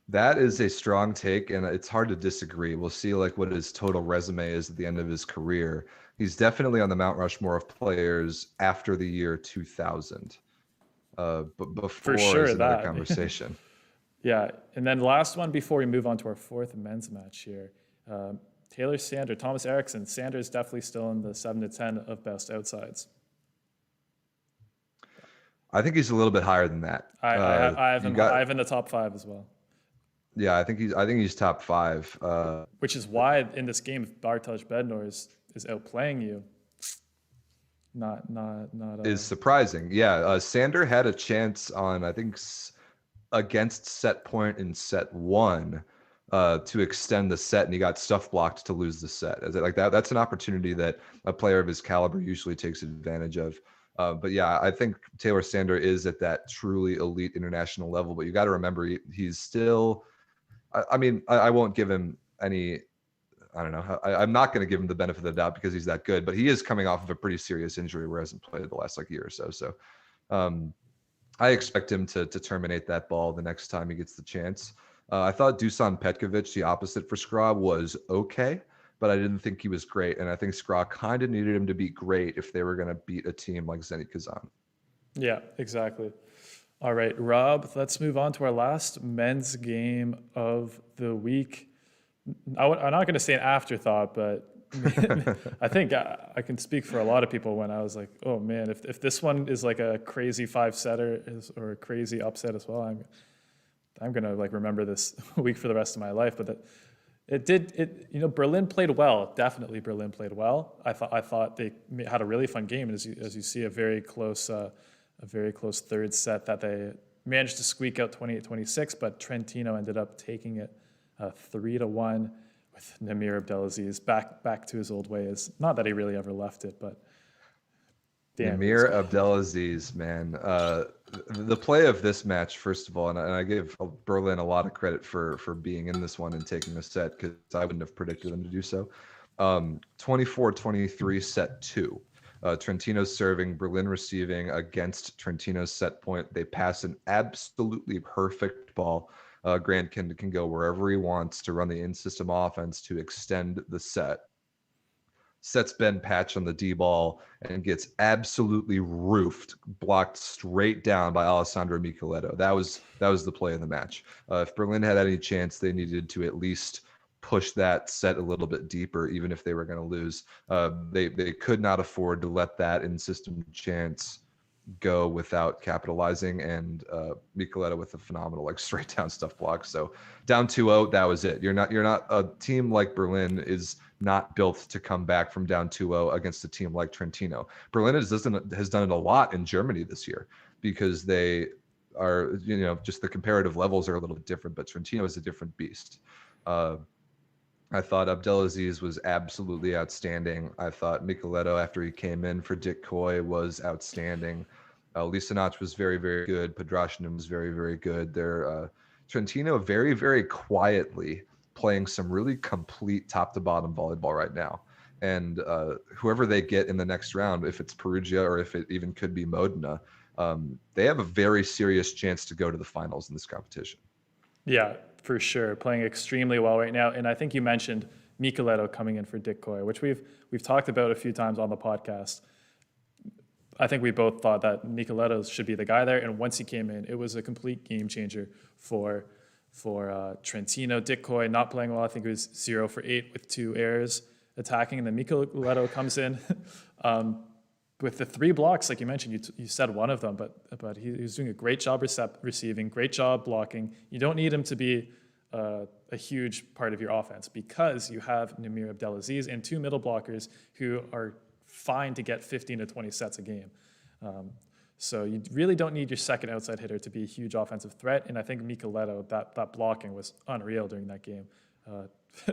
That is a strong take, and it's hard to disagree. We'll see like what his total resume is at the end of his career. He's definitely on the Mount Rushmore of players after the year 2000. But before For sure, is another that conversation. Yeah, and then the last one before we move on to our 4th men's match here. Taylor Sander, Thomas Eriksson. Sander is definitely still in the 7 to 10 of best outsides. I think he's a little bit higher than that. I have him in the top 5 as well. Yeah, I think he's top 5. Which is why in this game, if Bartosz Bednar is outplaying you, not is surprising. Yeah, Sander had a chance on I think against set point in set 1 to extend the set, and he got stuff blocked to lose the set. Is it like that? That's an opportunity that a player of his caliber usually takes advantage of. But yeah, I think Taylor Sander is at that truly elite international level. But you got to remember, he's still. I won't give him any. I don't know. I'm not going to give him the benefit of the doubt because he's that good. But he is coming off of a pretty serious injury where he hasn't played the last year or so. So I expect him to terminate that ball the next time he gets the chance. I thought Dusan Petkovic, the opposite for Scraw, was okay, but I didn't think he was great. And I think Scraw kind of needed him to be great if they were going to beat a team like Zenit Kazan. Yeah, exactly. All right, Rob, let's move on to our last men's game of the week. I'm not going to say an afterthought, but I think I can speak for a lot of people when I was like, oh man, if this one is like a crazy 5-setter or a crazy upset as well, I'm gonna like remember this week for the rest of my life. But Berlin played well. Definitely Berlin played well. I thought they had a really fun game, and as you see, a very close third set that they managed to squeak out 28-26, but Trentino ended up taking it 3-1 with Namir Abdelaziz back to his old ways. Not that he really ever left it, but damn. Namir Abdelaziz, man. The play of this match, first of all, and I give Berlin a lot of credit for being in this one and taking the set because I wouldn't have predicted them to do so. 24-23 set 2. Trentino's serving, Berlin receiving against Trentino's set point. They pass an absolutely perfect ball. Grant can go wherever he wants to run the in-system offense to extend the set. Sets Ben Patch on the D ball and gets absolutely roofed, blocked straight down by Alessandro Micheletto. That was the play of the match. If Berlin had any chance, they needed to at least push that set a little bit deeper, even if they were going to lose. They could not afford to let that in-system chance go without capitalizing, and Micheletto with a phenomenal straight down stuff block. So down 2-0, that was it. You're not a team like Berlin is not built to come back from down 2-0 against a team like Trentino. Berlin has done it a lot in Germany this year because they are, just the comparative levels are a little bit different, but Trentino is a different beast. I thought Abdelaziz was absolutely outstanding. I thought Micheletto, after he came in for Dick Coy, was outstanding. Lisinac was very, very good. Pedrashinin was very, very good. They're Trentino very, very quietly playing some really complete top to bottom volleyball right now. And whoever they get in the next round, if it's Perugia or if it even could be Modena, they have a very serious chance to go to the finals in this competition. Yeah, for sure. Playing extremely well right now. And I think you mentioned Micheletto coming in for Ditkoy, which we've talked about a few times on the podcast. I think we both thought that Micheletto should be the guy there. And once he came in, it was a complete game changer for Trentino. Ditkoy not playing well. I think it was 0 for 8 with 2 errors attacking. And then Micheletto comes in with the 3 blocks, like you mentioned. You said one of them, but he was doing a great job receiving, great job blocking. You don't need him to be a huge part of your offense because you have Namir Abdelaziz and 2 middle blockers who are fine to get 15 to 20 sets a game. So you really don't need your second outside hitter to be a huge offensive threat. And I think Micheletto, that blocking was unreal during that game.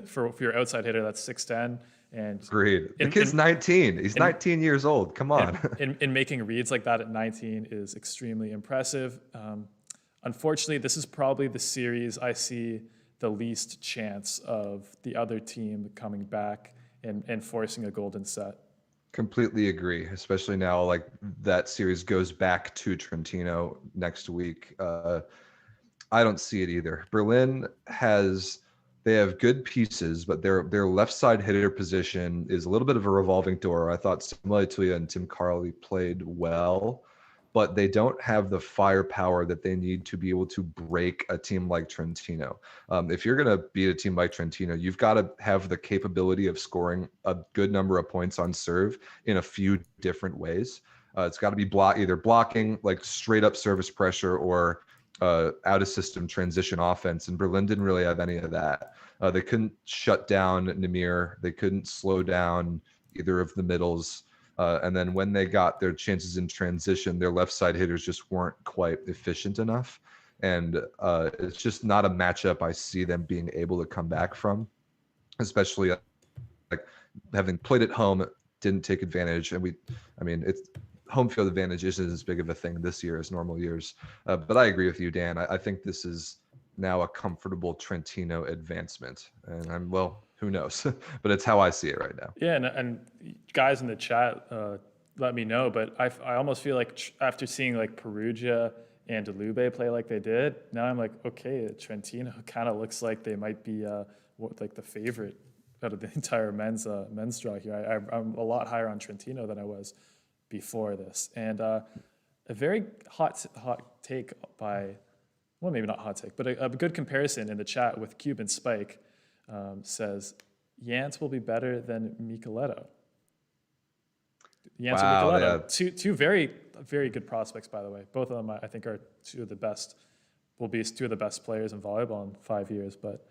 For your outside hitter, that's 6'10". And agreed. The kid's 19. He's 19 years old. Come on. In making reads like that at 19 is extremely impressive. Unfortunately, this is probably the series I see the least chance of the other team coming back and forcing a golden set. Completely agree, especially now like that series goes back to Trentino next week. I don't see it either. Berlin they have good pieces, but their left side hitter position is a little bit of a revolving door. I thought Samuel Tuya and Tim Carley played well, but they don't have the firepower that they need to be able to break a team like Trentino. If you're going to beat a team like Trentino, you've got to have the capability of scoring a good number of points on serve in a few different ways. It's got to be either blocking, like straight up service pressure, or out of system transition offense. And Berlin didn't really have any of that. They couldn't shut down Namir. They couldn't slow down either of the middles. And then when they got their chances in transition, their left side hitters just weren't quite efficient enough. And it's just not a matchup I see them being able to come back from, especially like having played at home, didn't take advantage. And it's home field advantage isn't as big of a thing this year as normal years. But I agree with you, Dan. I think this is now a comfortable Trentino advancement. And who knows? But it's how I see it right now. Yeah, and guys in the chat, let me know. But I almost feel like after seeing like Perugia and Lube play like they did, now I'm like, okay, Trentino kind of looks like they might be like the favorite out of the entire men's draw here. I'm a lot higher on Trentino than I was before this. And a very hot take by, well, maybe not hot take, but a good comparison in the chat with Cuban Spike. Says Yance will be better than Micheletto. Yance or Micheletto, yeah. Two very, very good prospects, by the way. Both of them, I think, are will be two of the best players in volleyball in 5 years. But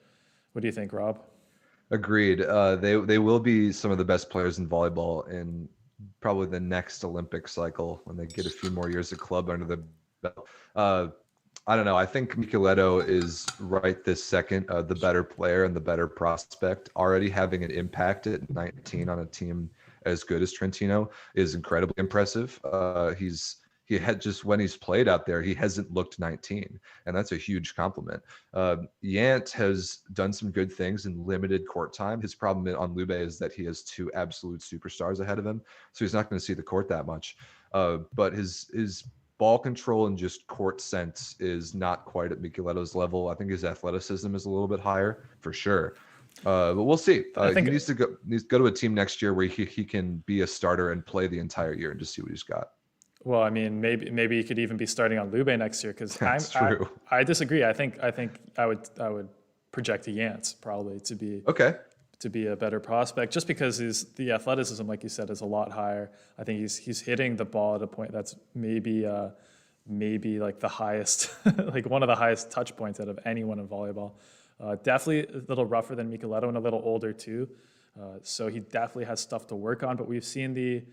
what do you think, Rob? Agreed. They will be some of the best players in volleyball in probably the next Olympic cycle when they get a few more years of club under the belt. I don't know. I think Micheletto is right this second the better player and the better prospect. Already having an impact at 19 on a team as good as Trentino is incredibly impressive. He had just when he's played out there, he hasn't looked 19, and that's a huge compliment. Yant has done some good things in limited court time. His problem on Lube is that he has 2 absolute superstars ahead of him, so he's not going to see the court that much. But his ball control and just court sense is not quite at Micheletto's level. I think his athleticism is a little bit higher for sure. But we'll see. He needs to go to a team next year where he can be a starter and play the entire year and just see what he's got. Well, I mean, maybe he could even be starting on Lube next year because I disagree. I think I would project Yance probably to be a better prospect just because the athleticism, like you said, is a lot higher. I think he's hitting the ball at a point that's maybe like the highest, like one of the highest touch points out of anyone in volleyball. Definitely a little rougher than Micheletto and a little older too. So he definitely has stuff to work on, but we've seen the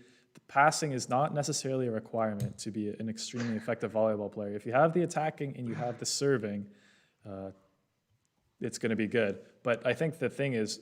passing is not necessarily a requirement to be an extremely effective volleyball player. If you have the attacking and you have the serving, it's going to be good. But I think the thing is,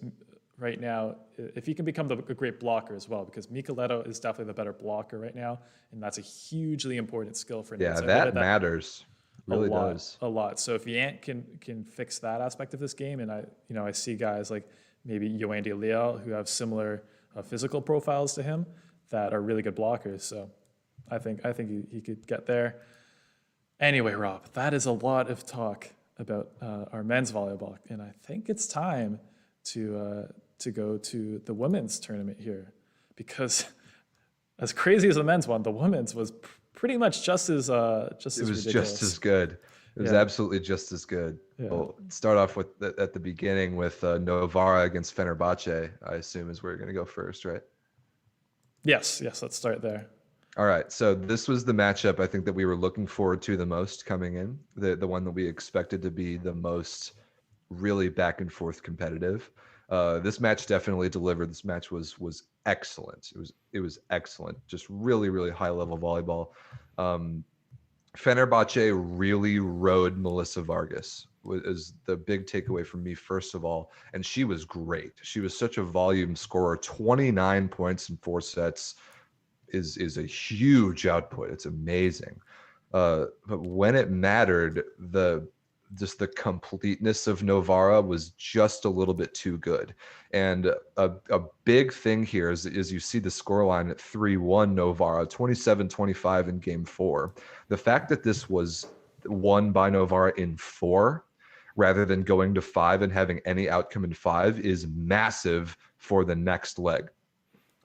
right now, if he can become a great blocker as well, because Micheletto is definitely the better blocker right now, and that's a hugely important skill for Yeah, Nantes. I that hope matters. Really does. a lot. So if Yant can fix that aspect of this game, and I see guys like maybe Yoandy Leal who have similar physical profiles to him that are really good blockers. So I think he could get there. Anyway, Rob, that is a lot of talk about our men's volleyball, and I think it's time to go to the women's tournament here, because as crazy as the men's one, the women's was pretty much just as ridiculous. It was just as good. It was absolutely just as good. Yeah. We'll start off with at the beginning with Novara against Fenerbahce, I assume is where you're going to go first, right? Yes, let's start there. All right. So this was the matchup I think that we were looking forward to the most coming in, the one that we expected to be the most really back and forth competitive. This match definitely delivered. This match was excellent. It was excellent. Just really, really high level volleyball. Fenerbahce really rode Melissa Vargas is the big takeaway from me, first of all. And she was great. She was such a volume scorer. 29 points in 4 sets is a huge output. It's amazing. But when it mattered, the completeness of Novara was just a little bit too good. And a big thing here is you see the scoreline at 3-1 Novara, 27-25 in game 4. The fact that this was won by Novara in 4 rather than going to 5 and having any outcome in 5 is massive for the next leg.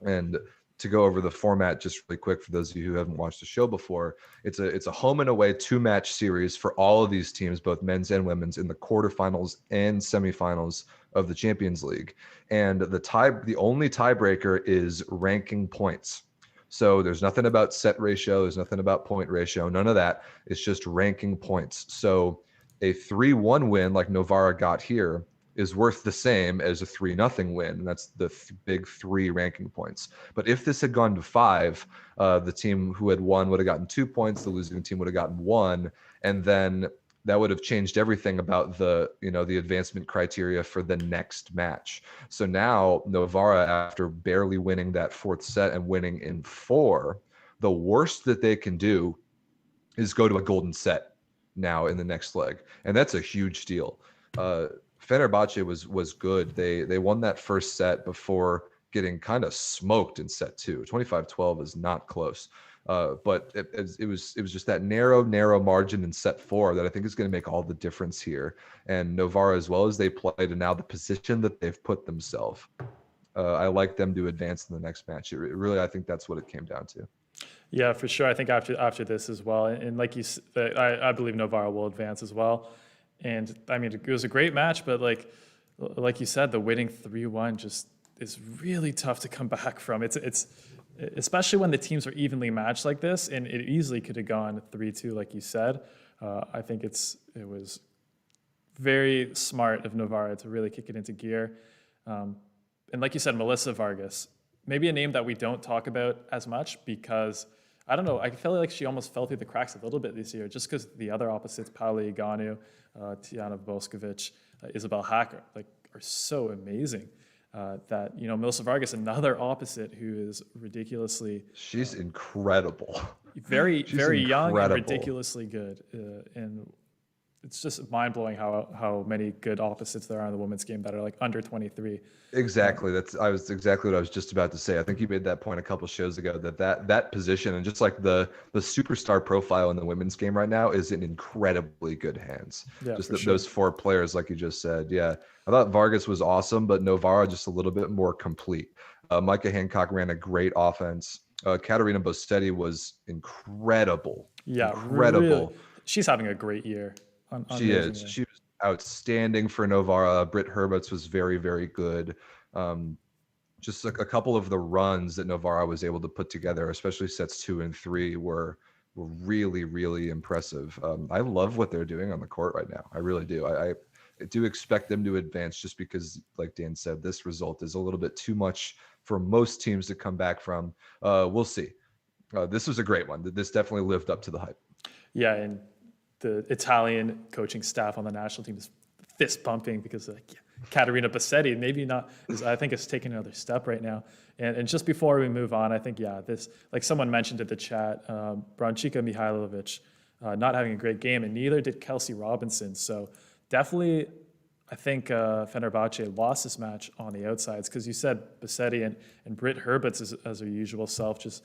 And to go over the format just really quick for those of you who haven't watched the show before, it's a home and away 2-match series for all of these teams, both men's and women's, in the quarterfinals and semifinals of the Champions League. And the only tiebreaker is ranking points. So there's nothing about set ratio, there's nothing about point ratio, none of that. It's just ranking points. So a 3-1 win like Novara got here is worth the same as a 3-0 win. And that's the big 3 ranking points. But if this had gone to 5, the team who had won would have gotten 2 points, the losing team would have gotten 1. And then that would have changed everything about the advancement criteria for the next match. So now Novara, after barely winning that 4th set and winning in 4, the worst that they can do is go to a golden set now in the next leg. And that's a huge deal. Fenerbahce was good. They won that first set before getting kind of smoked in set 2. 25-12 is not close. But it was just that narrow margin in set 4 that I think is going to make all the difference here. And Novara, as well as they played, and now the position that they've put themselves, I like them to advance in the next match. It really, I think that's what it came down to. Yeah, for sure. I think after this as well, and like you said, I believe Novara will advance as well. And I mean, it was a great match, but like you said, the winning 3-1 just is really tough to come back from. It's especially when the teams are evenly matched like this, and it easily could have gone 3-2, like you said. I think it was very smart of Novara to really kick it into gear. And like you said, Melissa Vargas, maybe a name that we don't talk about as much because, I don't know, I feel like she almost fell through the cracks a little bit this year just because the other opposites, Pauli Iganu, Tijana Boskovic, Isabel Hacker, are so amazing. That Melissa Vargas, another opposite who is ridiculously, she's incredible, very young and ridiculously good, and it's just mind blowing how many good opposites there are in the women's game that are under 23. Exactly. That's exactly what I was just about to say. I think you made that point a couple shows ago that position, and just like the superstar profile in the women's game right now, is in incredibly good hands. Yeah, just sure. Those 4 players, like you just said. Yeah, I thought Vargas was awesome, but Novara just a little bit more complete. Micah Hancock ran a great offense. Katerina Bostetti was incredible. Yeah, incredible. Really, she's having a great year. She is. She was outstanding for Novara. Britt Herberts was very, very good. Just a couple of the runs that Novara was able to put together, especially sets 2 and 3, were really, really impressive. I love what they're doing on the court right now. I really do. I do expect them to advance just because, like Dan said, this result is a little bit too much for most teams to come back from. We'll see. This was a great one. This definitely lived up to the hype. Yeah, and the Italian coaching staff on the national team is fist pumping because Katerina Bassetti, maybe not. I think it's taking another step right now. And just before we move on, I think this, like someone mentioned in the chat, Bronchika Mihailovic not having a great game, and neither did Kelsey Robinson. So definitely, I think Fenerbahce lost this match on the outsides, because you said Bassetti and Britt Herbets as her usual self, just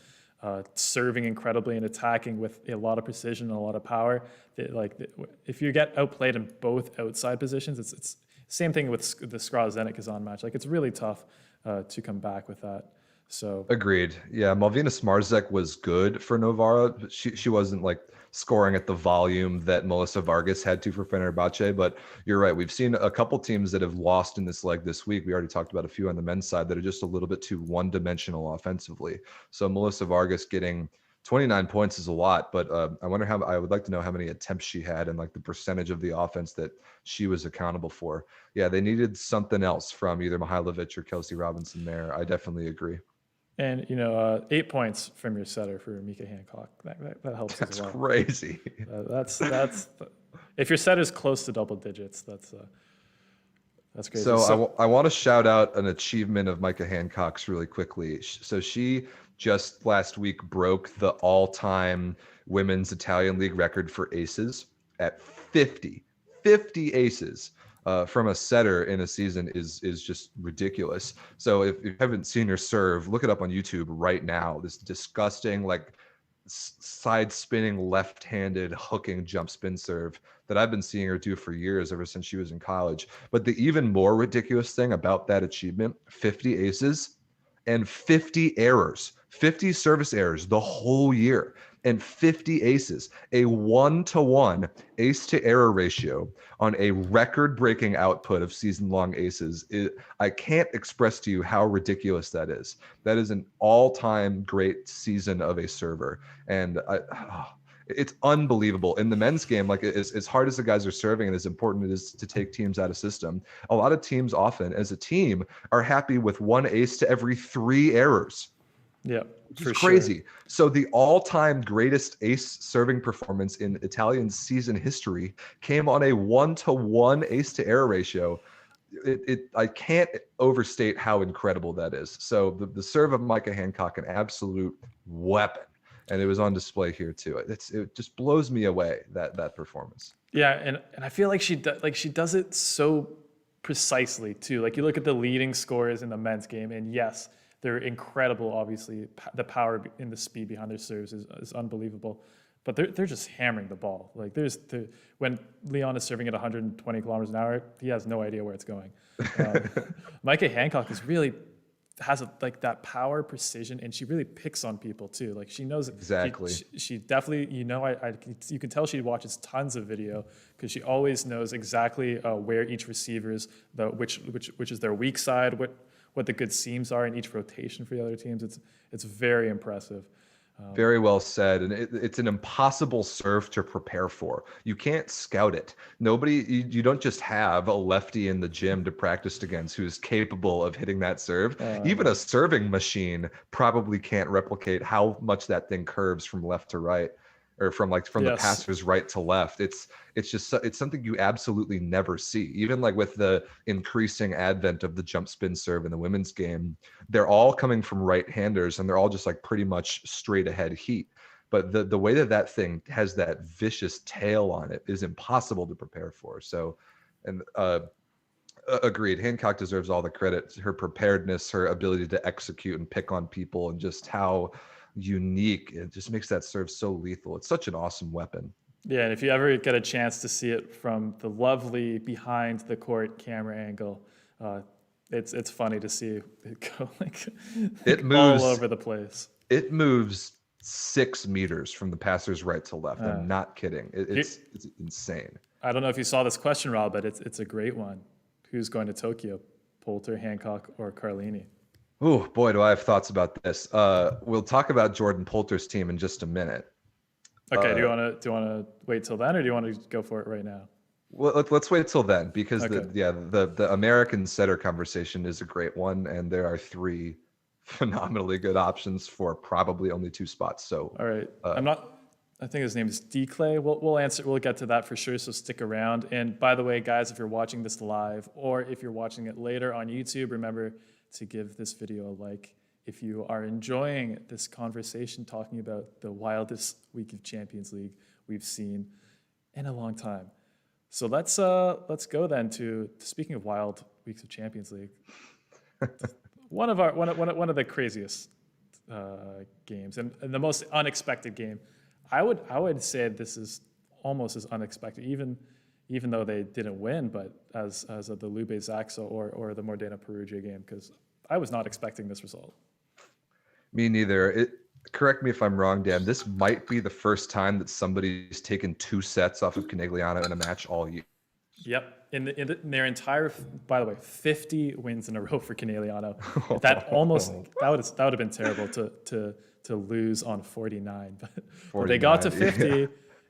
serving incredibly and attacking with a lot of precision and a lot of power. If you get outplayed in both outside positions, it's same thing with the Scraw Zenit Kazan match. Like, it's really tough to come back with that. So agreed. Yeah, Malvina Smarzek was good for Novara, but she wasn't like scoring at the volume that Melissa Vargas had to for Fenerbahce. But you're right. We've seen a couple teams that have lost in this leg this week. We already talked about a few on the men's side that are just a little bit too one-dimensional offensively. So Melissa Vargas getting 29 points is a lot, but I would like to know how many attempts she had and like the percentage of the offense that she was accountable for. Yeah, they needed something else from either Mihailovic or Kelsey Robinson there. I definitely agree. And 8 points from your setter for Mika Hancock. That helps That's as well. crazy. That's if your setter's close to double digits, that's crazy. So I want to shout out an achievement of Micah Hancock's really quickly. So she just last week broke the all-time women's Italian league record for aces at 50 aces. From a setter in a season is just ridiculous. So if you haven't seen her serve, look it up on YouTube right now. This disgusting, like, side spinning, left-handed hooking jump spin serve that I've been seeing her do for years, ever since she was in college. But the even more ridiculous thing about that achievement, 50 aces and 50 errors, 50 service errors the whole year, and 50 aces, a 1-to-1 ace to error ratio on a record-breaking output of season-long aces. I can't express to you how ridiculous that is. That is an all-time great season of a server, and it's unbelievable. In the men's game, like, as hard as the guys are serving and as important it is to take teams out of system, a lot of teams often, as a team, are happy with one ace to every 3 errors. Yeah, it's crazy. Sure. So the all-time greatest ace serving performance in Italian season history came on a 1-to-1 ace to error ratio. I can't overstate how incredible that is. So the serve of Micah Hancock, an absolute weapon, and it was on display here too. It just blows me away, that performance. Yeah, and I feel like she does it so precisely too. Like, you look at the leading scorers in the men's game, and yes, they're incredible. Obviously, the power and the speed behind their serves is unbelievable. But they're just hammering the ball. Like, when Leon is serving at 120 kilometers an hour, he has no idea where it's going. Micah Hancock has that power, precision, and she really picks on people too. Like, she knows exactly. She definitely, you can tell she watches tons of video, because she always knows exactly where each receiver is, which is their weak side, what the good seams are in each rotation for the other teams. It's very impressive. Very well said. And it's an impossible serve to prepare for. You can't scout it. You don't just have a lefty in the gym to practice against who's capable of hitting that serve. Even a serving machine probably can't replicate how much that thing curves from left to right, or from the passer's right to left. It's something you absolutely never see. Even like with the increasing advent of the jump spin serve in the women's game, they're all coming from right-handers, and they're all just like pretty much straight ahead heat. But the way that thing has that vicious tail on it is impossible to prepare for. So, and agreed, Hancock deserves all the credit. Her preparedness, her ability to execute and pick on people, and just how unique, it just makes that serve so lethal. It's such an awesome weapon. Yeah, and if you ever get a chance to see it from the lovely behind the court camera angle, it's funny to see it go it moves all over the place. It moves 6 meters from the passer's right to left. I'm not kidding. It's insane. I don't know if you saw this question, Rob, but it's a great one. Who's going to Tokyo, Poulter, Hancock, or Carlini? Oh boy, do I have thoughts about this. We'll talk about Jordan Poulter's team in just a minute. Okay, do you want to wait till then, or do you want to go for it right now? Well, let's wait till then, because the American setter conversation is a great one, and there are 3 phenomenally good options for probably only 2 spots. So all right, I think his name is Declay. We'll get to that for sure. So stick around. And by the way, guys, if you're watching this live or if you're watching it later on YouTube, remember to give this video a like. If you are enjoying this conversation talking about the wildest week of Champions League we've seen in a long time. So let's go then to speaking of wild weeks of Champions League. one of the craziest games and the most unexpected game. I would say this is almost as unexpected, even though they didn't win, but as the Lube Zaxo or the Modena Perugia game, because I was not expecting this result. Me neither. Correct me if I'm wrong, Dan. This might be the first time that somebody's taken 2 sets off of Conegliano in a match all year. Yep. In their entire, by the way, 50 wins in a row for Conegliano. That would have been terrible to lose on 49, but they got to 50, yeah.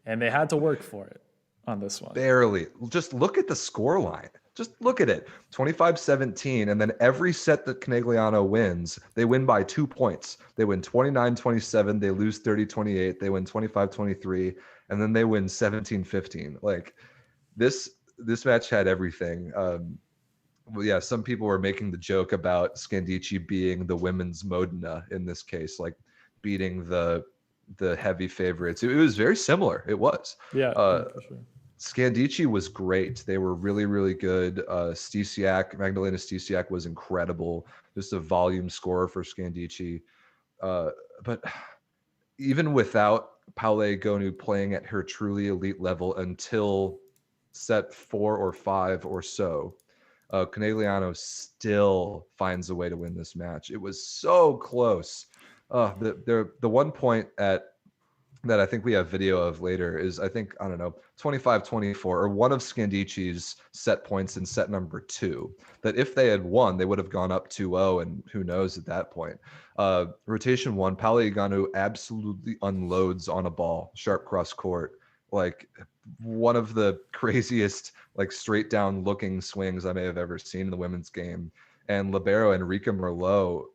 And they had to work for it on this one. Barely. Just look at the score line. Just look at it. 25-17, and then every set that Conegliano wins, they win by 2 points. They win 29-27, they lose 30-28, they win 25-23, and then they win 17-15. Like this match had everything. Well, yeah, some people were making the joke about Scandicci being the women's Modena in this case, like beating the heavy favorites. It was very similar. It was. Yeah, for sure. Scandicci was great. They were really, really good. Magdalena Stesiak was incredible. Just a volume scorer for Scandicci. But even without Paule Gonu playing at her truly elite level until set 4 or 5 or so, Conegliano still finds a way to win this match. It was so close. The one point that I think we have video of later is, I think, 25-24, or one of Scandicci's set points in set number 2, that if they had won, they would have gone up 2-0, and who knows at that point. Rotation 1, Paule Ganu absolutely unloads on a ball, sharp cross court, like one of the craziest, like straight down looking swings I may have ever seen in the women's game. And libero Enrique Merlot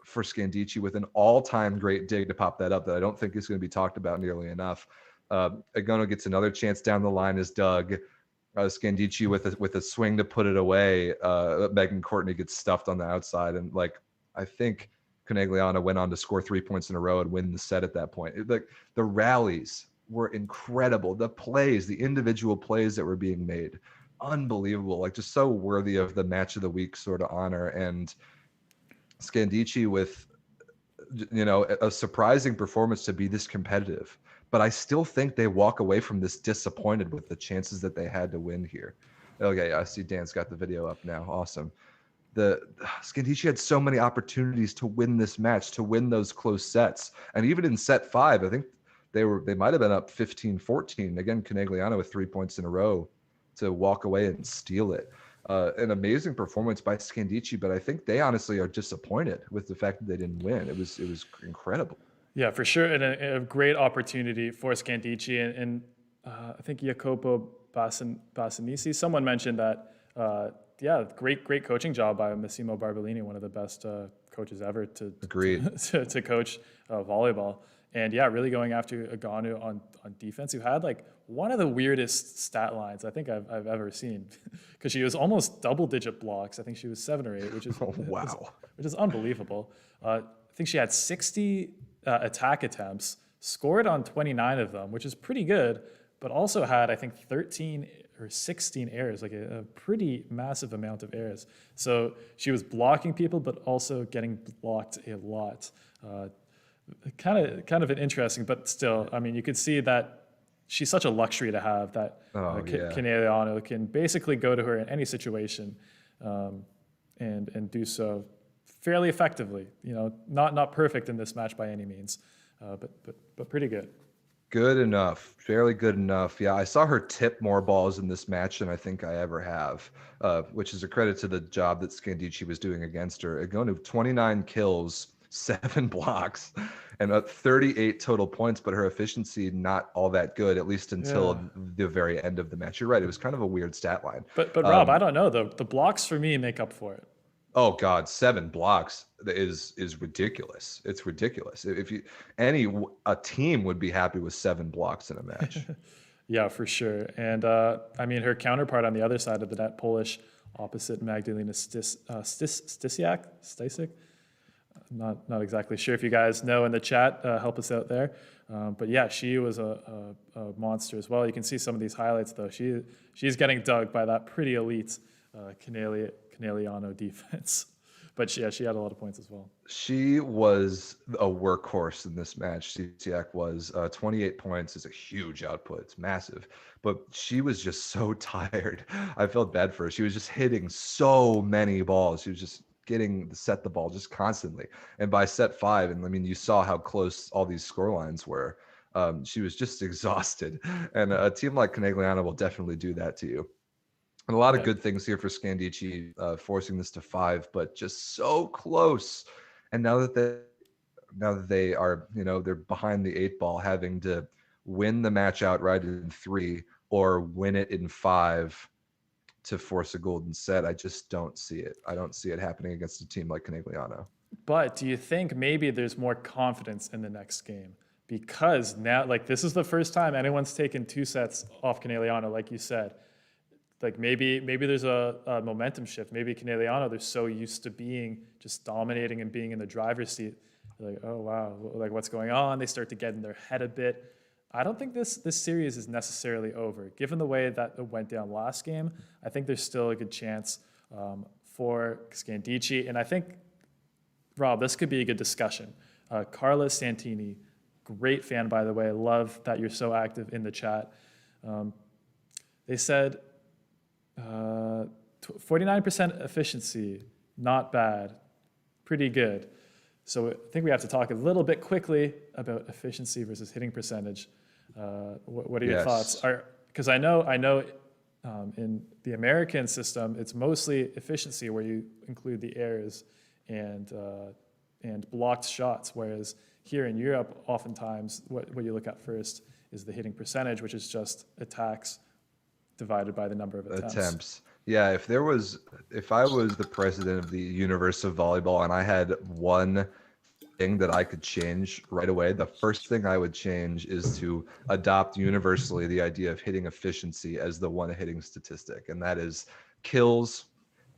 for Scandicci with an all-time great dig to pop that up that I don't think is going to be talked about nearly enough. Agono gets another chance down the line as Doug. Scandicci with a swing to put it away. Megan Courtney gets stuffed on the outside, and like I think Conegliano went on to score 3 points in a row and win the set at that point. Like the rallies were incredible. The plays, the individual plays that were being made, unbelievable. Like just so worthy of the match of the week sort of honor. And Scandicci with, a surprising performance to be this competitive, but I still think they walk away from this disappointed with the chances that they had to win here. Okay, I see Dan's got the video up now. Awesome. The Scandicci had so many opportunities to win this match, to win those close sets, and even in set 5, I think they might have been up 15-14. Again, Conegliano with 3 points in a row to walk away and steal it. An amazing performance by Scandicci, but I think they honestly are disappointed with the fact that they didn't win. It was incredible. Yeah, for sure, and a great opportunity for Scandicci, and I think Jacopo Bassanisi. Someone mentioned that. Great coaching job by Massimo Barbellini, one of the best coaches ever to coach volleyball. And yeah, really going after Aganu on defense, who had like one of the weirdest stat lines I think I've ever seen, because she was almost double-digit blocks. I think she was 7 or 8, which is which is unbelievable. I think she had 60 attack attempts, scored on 29 of them, which is pretty good, but also had I think 13 or 16 errors, like a pretty massive amount of errors. So she was blocking people, but also getting blocked a lot. Kind of an interesting, but still, I mean, you could see that she's such a luxury to have that Conegliano can basically go to her in any situation and do so fairly effectively. Not perfect in this match by any means, but pretty good. Good enough, fairly good enough. Yeah, I saw her tip more balls in this match than I think I ever have, which is a credit to the job that Scandicci was doing against her. Agonu, 29 kills, 7 blocks, and 38 total points, but her efficiency not all that good, at least until the very end of the match. You're right, it was kind of a weird stat line. But Rob, I don't know, the blocks for me make up for it. Oh God, 7 blocks is ridiculous. It's ridiculous. If you a team would be happy with 7 blocks in a match. Yeah, for sure. And I mean, her counterpart on the other side of the net, Polish opposite Magdalena Stysiak. Not exactly sure if you guys know in the chat. Help us out there. But yeah, she was a monster as well. You can see some of these highlights though. She's getting dug by that pretty elite Caneliano defense. But she had a lot of points as well. She was a workhorse in this match. Stysiak was 28 points is a huge output. It's massive. But she was just so tired. I felt bad for her. She was just hitting so many balls. She was just getting set the ball just constantly. And by set 5, and I mean, you saw how close all these score lines were. She was just exhausted. And a team like Conegliano will definitely do that to you. And a lot of good things here for Scandici, forcing this to 5, but just so close. And now that they are, they're behind the 8 ball, having to win the match outright in 3 or win it in 5 to force a golden set. I just don't see it. I don't see it happening against a team like Conegliano. But do you think maybe there's more confidence in the next game? Because now, like, this is the first time anyone's taken 2 sets off Conegliano, like you said. Like maybe there's a momentum shift. Maybe Conegliano, they're so used to being just dominating and being in the driver's seat. They're like, oh wow, like what's going on? They start to get in their head a bit. I don't think this series is necessarily over. Given the way that it went down last game, I think there's still a good chance for Scandici. And I think, Rob, this could be a good discussion. Carla Santini, great fan, by the way. I love that you're so active in the chat. They said 49% efficiency, not bad, pretty good. So I think we have to talk a little bit quickly about efficiency versus hitting percentage. What are your thoughts? Because I know in the American system, it's mostly efficiency where you include the errors and blocked shots, whereas here in Europe, oftentimes what you look at first is the hitting percentage, which is just attacks divided by the number of attempts. Yeah, if I was the president of the universe of volleyball and I had one thing that I could change right away, the first thing I would change is to adopt universally the idea of hitting efficiency as the one hitting statistic. And that is kills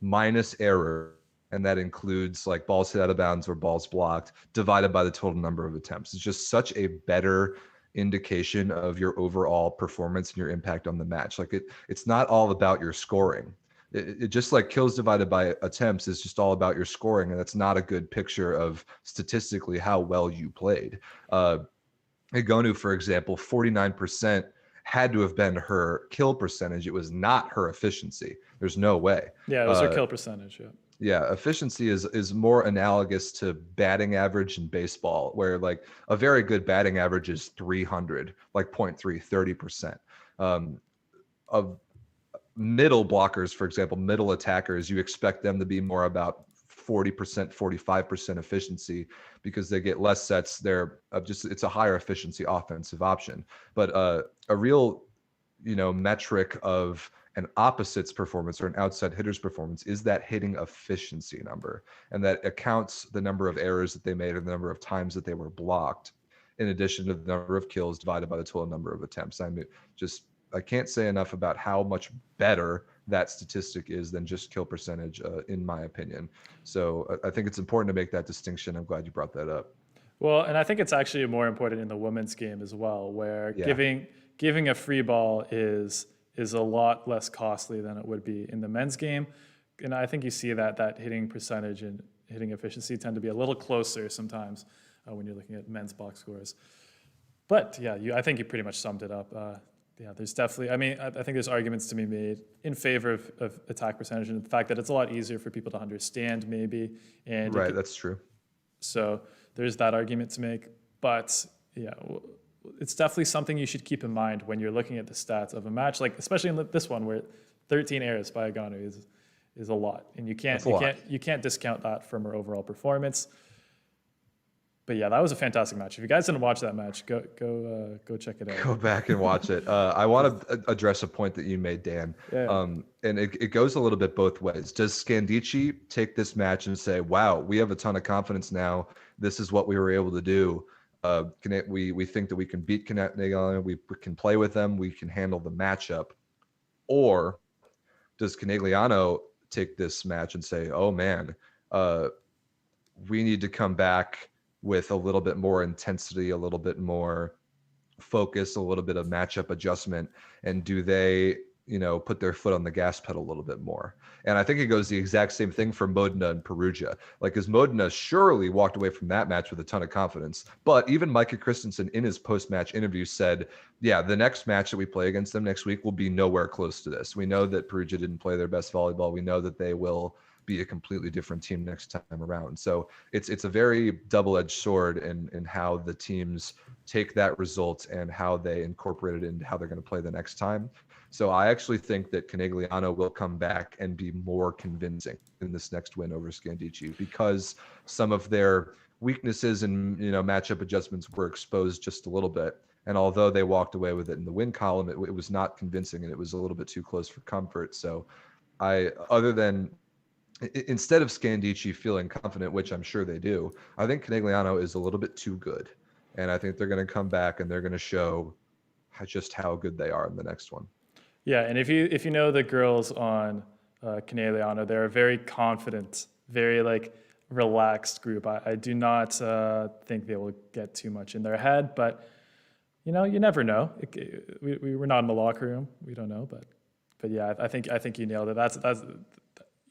minus error. And that includes like balls hit out of bounds or balls blocked divided by the total number of attempts. It's just such a better indication of your overall performance and your impact on the match. Like it's not all about your scoring. It just like kills divided by attempts is just all about your scoring, and that's not a good picture of statistically how well you played. Egonu, for example, 49% had to have been her kill percentage. It was not her efficiency. There's no way. Yeah, it was her kill percentage. Yeah. Yeah, efficiency is more analogous to batting average in baseball, where like a very good batting average is 300, like 0.3, 30%. Of middle blockers, for example, middle attackers, you expect them to be more about 40%, 45% efficiency because they get less sets. It's a higher efficiency offensive option. But a real, metric of an opposite's performance or an outside hitter's performance is that hitting efficiency number, and that accounts the number of errors that they made and the number of times that they were blocked, in addition to the number of kills divided by the total number of attempts. I can't say enough about how much better that statistic is than just kill percentage, in my opinion. So I think it's important to make that distinction. I'm glad you brought that up. Well, and I think it's actually more important in the women's game as well, where giving a free ball is a lot less costly than it would be in the men's game. And I think you see that hitting percentage and hitting efficiency tend to be a little closer sometimes when you're looking at men's box scores. But yeah, I think you pretty much summed it up. There's definitely, I think there's arguments to be made in favor of attack percentage and the fact that it's a lot easier for people to understand maybe. And right, that's true. So there's that argument to make. But yeah, it's definitely something you should keep in mind when you're looking at the stats of a match, like especially in this one where 13 errors by Egonu is a lot, and you can't discount that from her overall performance. But yeah, that was a fantastic match. If you guys didn't watch that match, go check it out. Go back and watch it. I want to address a point that you made, Dan. Yeah. And it goes a little bit both ways. Does Scandici take this match and say, wow, we have a ton of confidence now. This is what we were able to do. We think that we can beat Conegliano. We can play with them. We can handle the matchup. Or does Conegliano take this match and say, oh, man, we need to come back with a little bit more intensity, a little bit more focus, a little bit of matchup adjustment, and do they, put their foot on the gas pedal a little bit more? And I think it goes the exact same thing for Modena and Perugia. Like, as Modena surely walked away from that match with a ton of confidence, but even Micah Christensen in his post-match interview said, yeah, the next match that we play against them next week will be nowhere close to this. We know that Perugia didn't play their best volleyball. We know that they will be a completely different team next time around. So it's a very double-edged sword in how the teams take that result and how they incorporate it into how they're going to play the next time. So I actually think that Conegliano will come back and be more convincing in this next win over Scandici, because some of their weaknesses and matchup adjustments were exposed just a little bit. And although they walked away with it in the win column, it was not convincing, and it was a little bit too close for comfort. So instead of Scandici feeling confident, which I'm sure they do, I think Conegliano is a little bit too good. And I think they're going to come back and they're going to show just how good they are in the next one. Yeah, and if you know the girls on Conegliano, they're a very confident, very relaxed group. I do not think they will get too much in their head, but you never know. We were not in the locker room, we don't know, but yeah, I think you nailed it. That's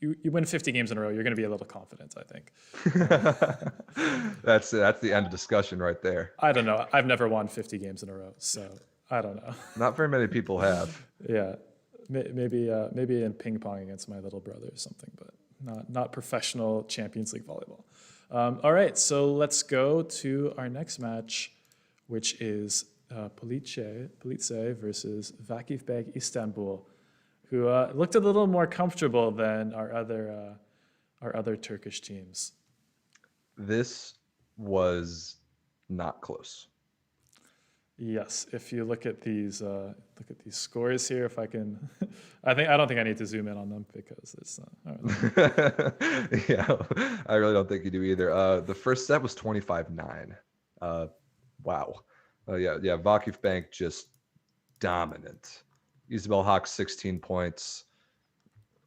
you win 50 games in a row, you're going to be a little confident, I think. That's the end of discussion right there. I don't know. I've never won 50 games in a row, so I don't know. Not very many people have. Yeah, maybe in ping pong against my little brother or something, but not professional Champions League volleyball. All right, so let's go to our next match, which is Police versus Vakifbank Istanbul, who looked a little more comfortable than our other Turkish teams. This was not close. Yes, if you look at these scores here, if I can, I don't think I need to zoom in on them because it's. Yeah, I really don't think you do either. The first set was 25-9. Wow. Yeah. Vakifbank just dominant. Isabel Hawk 16 points.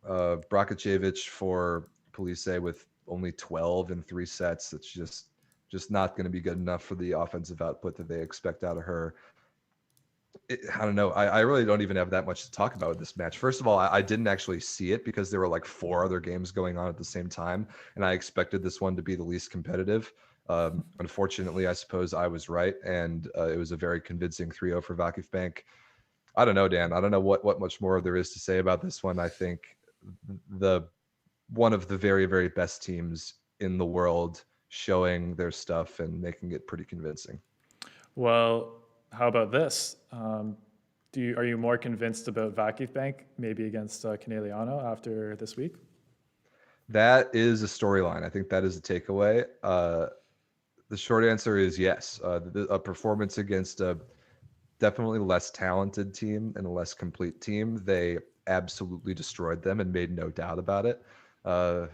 Brakacevic for Police with only 12 in 3 sets. It's just not going to be good enough for the offensive output that they expect out of her. I don't know. I really don't even have that much to talk about with this match. First of all, I didn't actually see it because there were 4 other games going on at the same time, and I expected this one to be the least competitive. Unfortunately, I suppose I was right, and it was a very convincing 3-0 for Vakifbank. I don't know, Dan. I don't know what much more there is to say about this one. I think one of the very, very best teams in the world showing their stuff and making it pretty convincing. Well, how about this? Are you more convinced about Vakifbank maybe against Conegliano after this week? That is a storyline. I think that is a takeaway. The short answer is yes. A performance against a definitely less talented team and a less complete team. They absolutely destroyed them and made no doubt about it.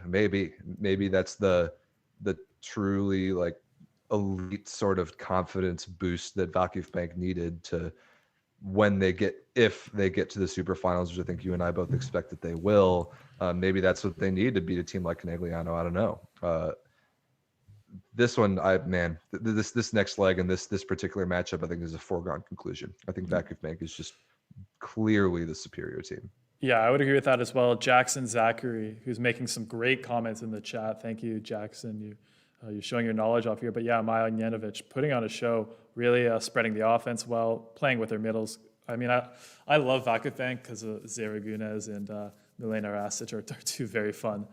Maybe that's the truly elite sort of confidence boost that Vakifbank needed to if they get to the super finals, which I think you and I both expect that they will. Maybe that's what they need to beat a team like Conegliano. I don't know. This one, this next leg and this particular matchup, I think is a foregone conclusion. I think Vakifbank is just clearly the superior team. Yeah, I would agree with that as well. Jackson Zachary, who's making some great comments in the chat. Thank you, Jackson. You're showing your knowledge off here. But yeah, Maja Njenovic putting on a show, really spreading the offense well, playing with her middles. I mean, I love Vakifbank because Zara Gunez and Milena Rasic are 2 very fun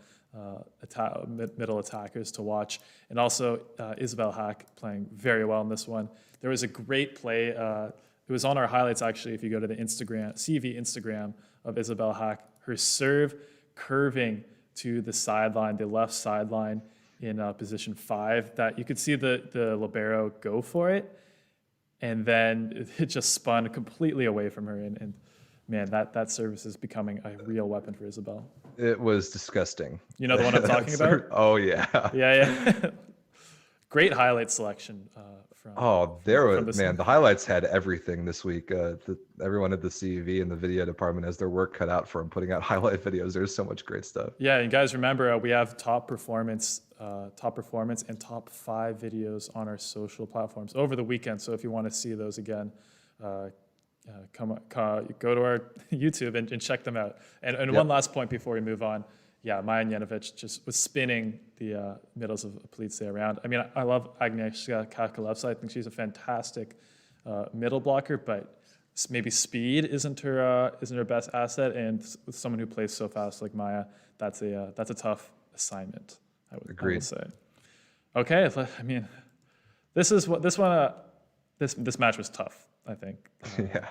middle attackers to watch. And also Isabel Hack playing very well in this one. There was a great play. It was on our highlights, actually, if you go to the CV Instagram of Isabel Hack. Her serve curving to the sideline, the left sideline, in position 5 that you could see the libero go for it, and then it just spun completely away from her. And man, that service is becoming a real weapon for Isabel. It was disgusting. You know the one I'm talking about? Oh, yeah. Yeah. Great highlight selection from. Oh, from the highlights had everything this week. Everyone at the CEV and the video department has their work cut out for them putting out highlight videos. There's so much great stuff. Yeah, and guys, remember we have top performance and top 5 videos on our social platforms over the weekend. So if you want to see those again, go to our YouTube and check them out. And one last point before we move on. Yeah, Maja Njenovic just was spinning the middles of Plice around. I mean, I love Agnieszka Kakalevska. I think she's a fantastic middle blocker, but maybe speed isn't her best asset. And with someone who plays so fast like Maja, that's a tough assignment. I would say. Okay, I mean, this match was tough. I think. Yeah.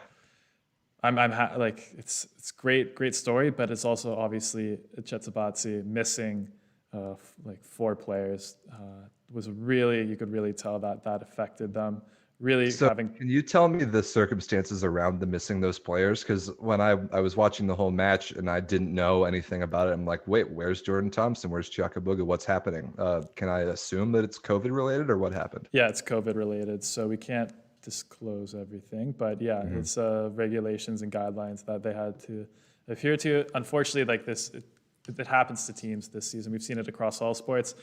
It's great story, but it's also obviously Chetzebatsi missing 4 players you could really tell that affected them. Can you tell me the circumstances around the missing those players? Because when I was watching the whole match and I didn't know anything about it, I'm like, wait, where's Jordan Thompson? Where's Chiakabuga? What's happening? Can I assume that it's COVID related or what happened? Yeah, it's COVID related, so we can't disclose everything, but yeah, it's regulations and guidelines that they had to adhere to. Unfortunately, like this, it happens to teams this season. We've seen it across all sports.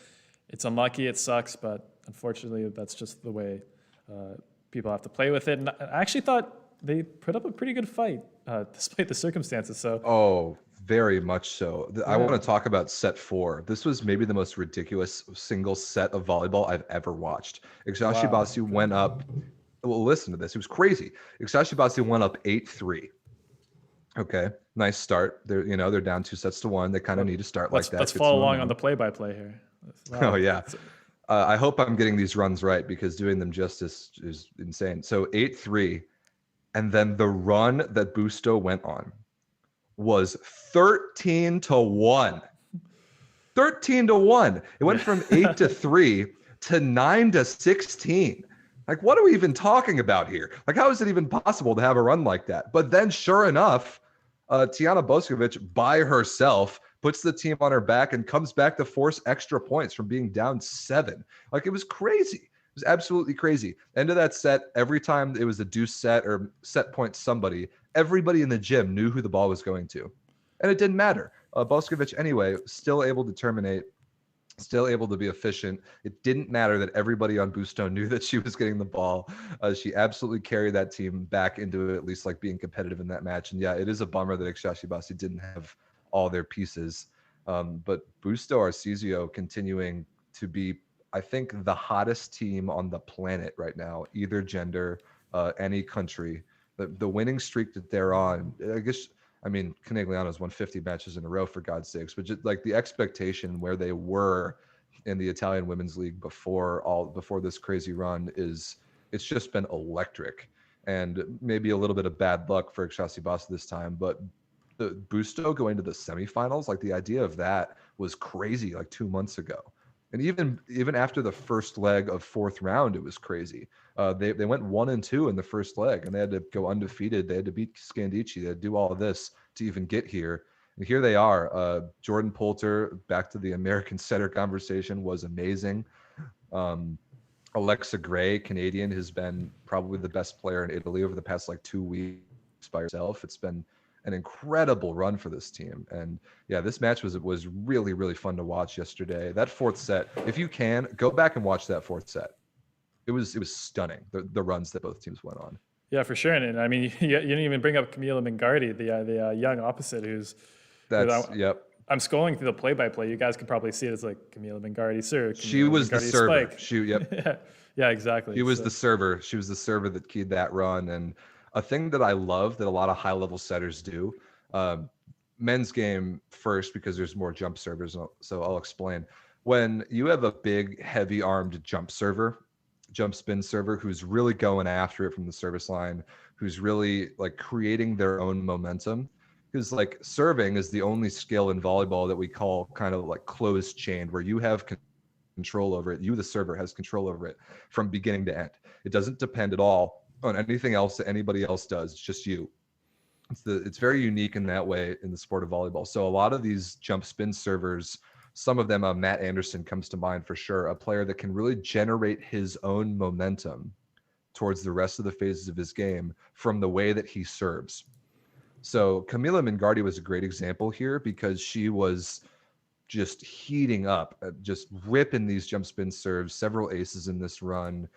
It's unlucky, it sucks, but unfortunately, that's just the way people have to play with it. And I actually thought they put up a pretty good fight despite the circumstances. So, very much so. I want to talk about set 4. This was maybe the most ridiculous single set of volleyball I've ever watched. Xashi went up. Well, listen to this. It was crazy. Xashi went up 8-3. Okay, nice start. They're down 2-1. They kind of need to start like that. Let's follow along on the play-by-play here. Oh yeah. I hope I'm getting these runs right because doing them justice is insane. So 8-3, and then the run that Busto went on was 13-1. 13-1. It went from 8-3 to 9-16. Like, what are we even talking about here? Like, how is it even possible to have a run like that? But then, sure enough, Tijana Boskovic by herself puts the team on her back and comes back to force extra points from being down 7. Like, it was crazy. It was absolutely crazy. End of that set, every time it was a deuce set or set point somebody, everybody in the gym knew who the ball was going to. And it didn't matter. Boskovic, anyway, still able to terminate. Still able to be efficient. It didn't matter that everybody on Busto knew that she was getting the ball. She absolutely carried that team back into at least like being competitive in that match. And yeah, it is a bummer that Xashibasi didn't have all their pieces. But Busto Arcesio continuing to be, I think, the hottest team on the planet right now, either gender, any country. The winning streak that they're on, Conegliano's won 50 matches in a row, for God's sakes, but just like the expectation where they were in the Italian Women's League before this crazy run it's just been electric. And maybe a little bit of bad luck for Xasibasa this time, but the Busto going to the semifinals, like the idea of that was crazy like 2 months ago. And even after the first leg of 4th round, it was crazy. They went 1-2 in the first leg, and they had to go undefeated. They had to beat Scandici. They had to do all of this to even get here. And here they are. Jordan Poulter, back to the American setter conversation, was amazing. Alexa Gray, Canadian, has been probably the best player in Italy over the past 2 weeks by herself. It's been an incredible run for this team. And yeah, this match was really, really fun to watch yesterday. That 4th set, if you can, go back and watch that 4th set. It was stunning, the runs that both teams went on. Yeah, for sure. And I mean, you didn't even bring up Camila Mingardi, the young opposite Yep. I'm scrolling through the play-by-play. You guys can probably see it as Camila Mingardi serve. She was the server. Spike. Yeah, exactly. She was the server. She was the server that keyed that run. And a thing that I love that a lot of high-level setters do, men's game first because there's more jump servers, so I'll explain. When you have a big, heavy-armed jump spin server who's really going after it from the service line, who's really creating their own momentum, because serving is the only skill in volleyball that we call kind of closed chain, where you have control over it. You, the server, has control over it from beginning to end. It doesn't depend at all on anything else that anybody else does. It's just you. It's very unique in that way in the sport of volleyball. So a lot of these jump spin servers, some of them, Matt Anderson comes to mind for sure, a player that can really generate his own momentum towards the rest of the phases of his game from the way that he serves. So Camila Mingardi was a great example here because she was just heating up, just ripping these jump spin serves, several aces in this run,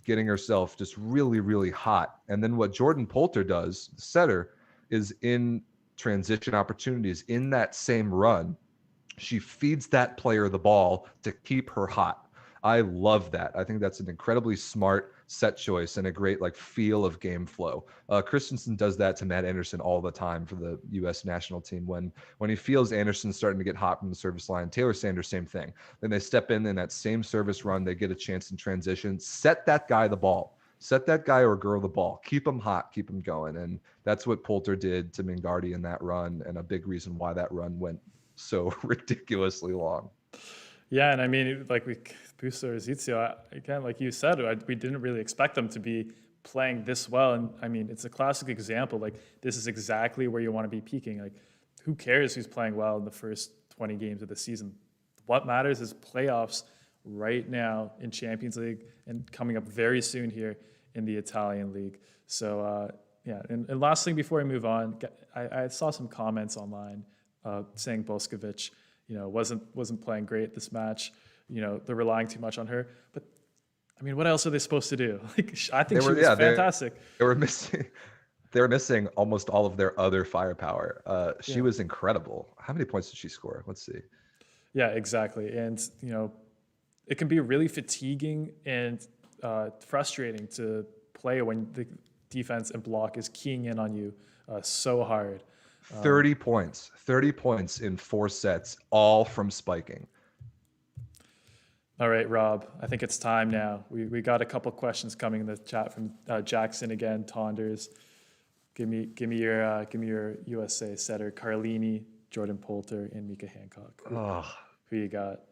getting herself just really, really hot. And then what Jordan Poulter does, the setter, is in transition opportunities in that same run, she feeds that player the ball to keep her hot. I love that. I think that's an incredibly smart set choice and a great like feel of game flow. Christensen does that to Matt Anderson all the time for the U.S. national team. When he feels Anderson starting to get hot from the service line, Taylor Sanders, same thing. Then they step in that same service run, they get a chance in transition, set that guy the ball. Set that guy or girl the ball. Keep him hot. Keep him going. And that's what Poulter did to Mingardi in that run, and a big reason why that run went so ridiculously long. Yeah, and I mean, like Busto or Zizio, again, like you said, we didn't really expect them to be playing this well. And I mean, it's a classic example. Like, this is exactly where you want to be peaking. Like, who cares who's playing well in the first 20 games of the season? What matters is playoffs right now in Champions League and coming up very soon here in the Italian League. So, yeah, and last thing before we move on, I saw some comments online saying Boskovic, wasn't playing great this match. They're relying too much on her. But I mean, what else are they supposed to do? Like, I think she was fantastic. They were missing almost all of their other firepower. She was incredible. How many points did she score? Let's see. Yeah, exactly. And it can be really fatiguing and frustrating to play when the defense and block is keying in on you so hard. 30 points in 4 sets, all from spiking. All right, Rob, I think it's time now. We got a couple questions coming in the chat from Jackson again, Tonders. Give me your USA setter, Carlini, Jordan Poulter, and Mika Hancock. Who you got?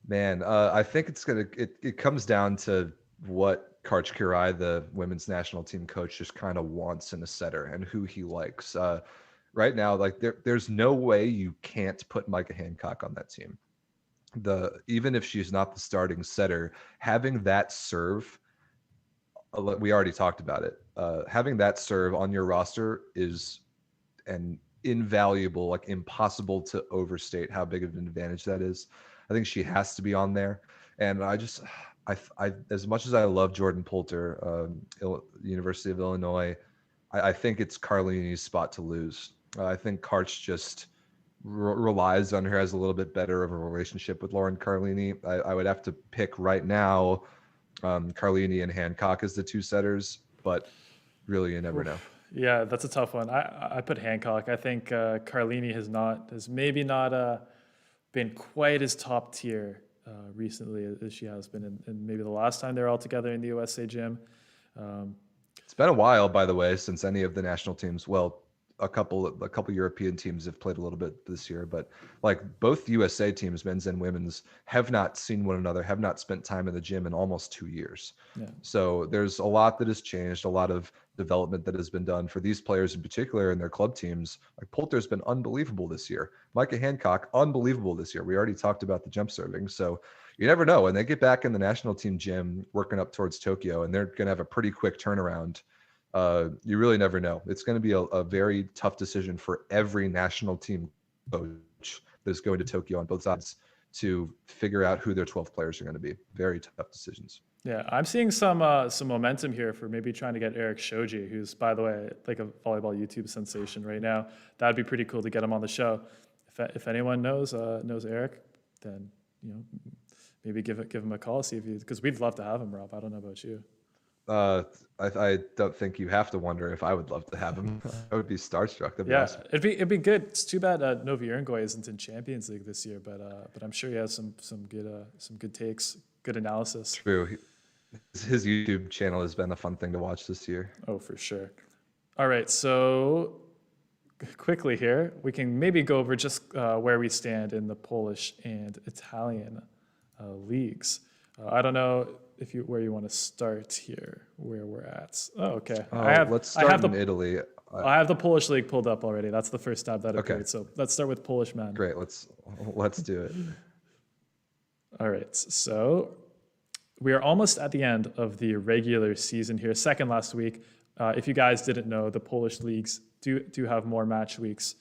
Man, I think it comes down to what Karch Kurai, the women's national team coach, just kind of wants in a setter and who he likes. Right now, like there's no way you can't put Mika Hancock on that team. Even if she's not the starting setter, having that serve, we already talked about it. Having that serve on your roster is an invaluable, like impossible to overstate how big of an advantage that is. I think she has to be on there. And I as much as I love Jordan Poulter, University of Illinois, I think it's Carlini's spot to lose. I think Karch just relies on her, has a little bit better of a relationship with Lauren Carlini. I would have to pick right now Carlini and Hancock as the 2 setters, but really you never know. Yeah, that's a tough one. I put Hancock. I think Carlini has maybe not been quite as top tier recently as she has been, and maybe the last time they were all together in the USA gym. It's been a while, by the way, since any of the national teams. Well, a couple European teams have played a little bit this year, but like both USA teams, men's and women's, have not seen one another, have not spent time in the gym in almost 2 years. Yeah. So there's a lot that has changed, a lot of development that has been done for these players in particular and their club teams. Like Poulter's been unbelievable this year. Mika Hancock, unbelievable this year. We already talked about the jump serving. So you never know. When they get back in the national team gym working up towards Tokyo, and they're going to have a pretty quick turnaround, you really never know. It's going to be a very tough decision for every national team coach that's going to Tokyo on both sides to figure out who their 12 players are going to be. Very tough decisions. Yeah, I'm seeing some momentum here for maybe trying to get Eric Shoji, who's, by the way, like a volleyball YouTube sensation right now. That'd be pretty cool to get him on the show. If anyone knows Eric, then maybe give him a call, see if because we'd love to have him, Rob. I don't know about you. I don't think you have to wonder if I would love to have him. I would be starstruck. That'd be awesome. It'd be good. It's too bad Novi Urngoy isn't in Champions League this year, but I'm sure he has some good takes, good analysis. True. His YouTube channel has been a fun thing to watch this year. Oh, for sure. All right, so quickly here, we can maybe go over just where we stand in the Polish and Italian leagues. I don't know where you want to start here, where we're at. Oh, okay. Let's start in Italy. I have the Polish league pulled up already. That's the first tab that appeared. Okay. So let's start with Polish men. Great. Let's do it. All right. So we are almost at the end of the regular season here, second last week. If you guys didn't know, the Polish leagues do have more match weeks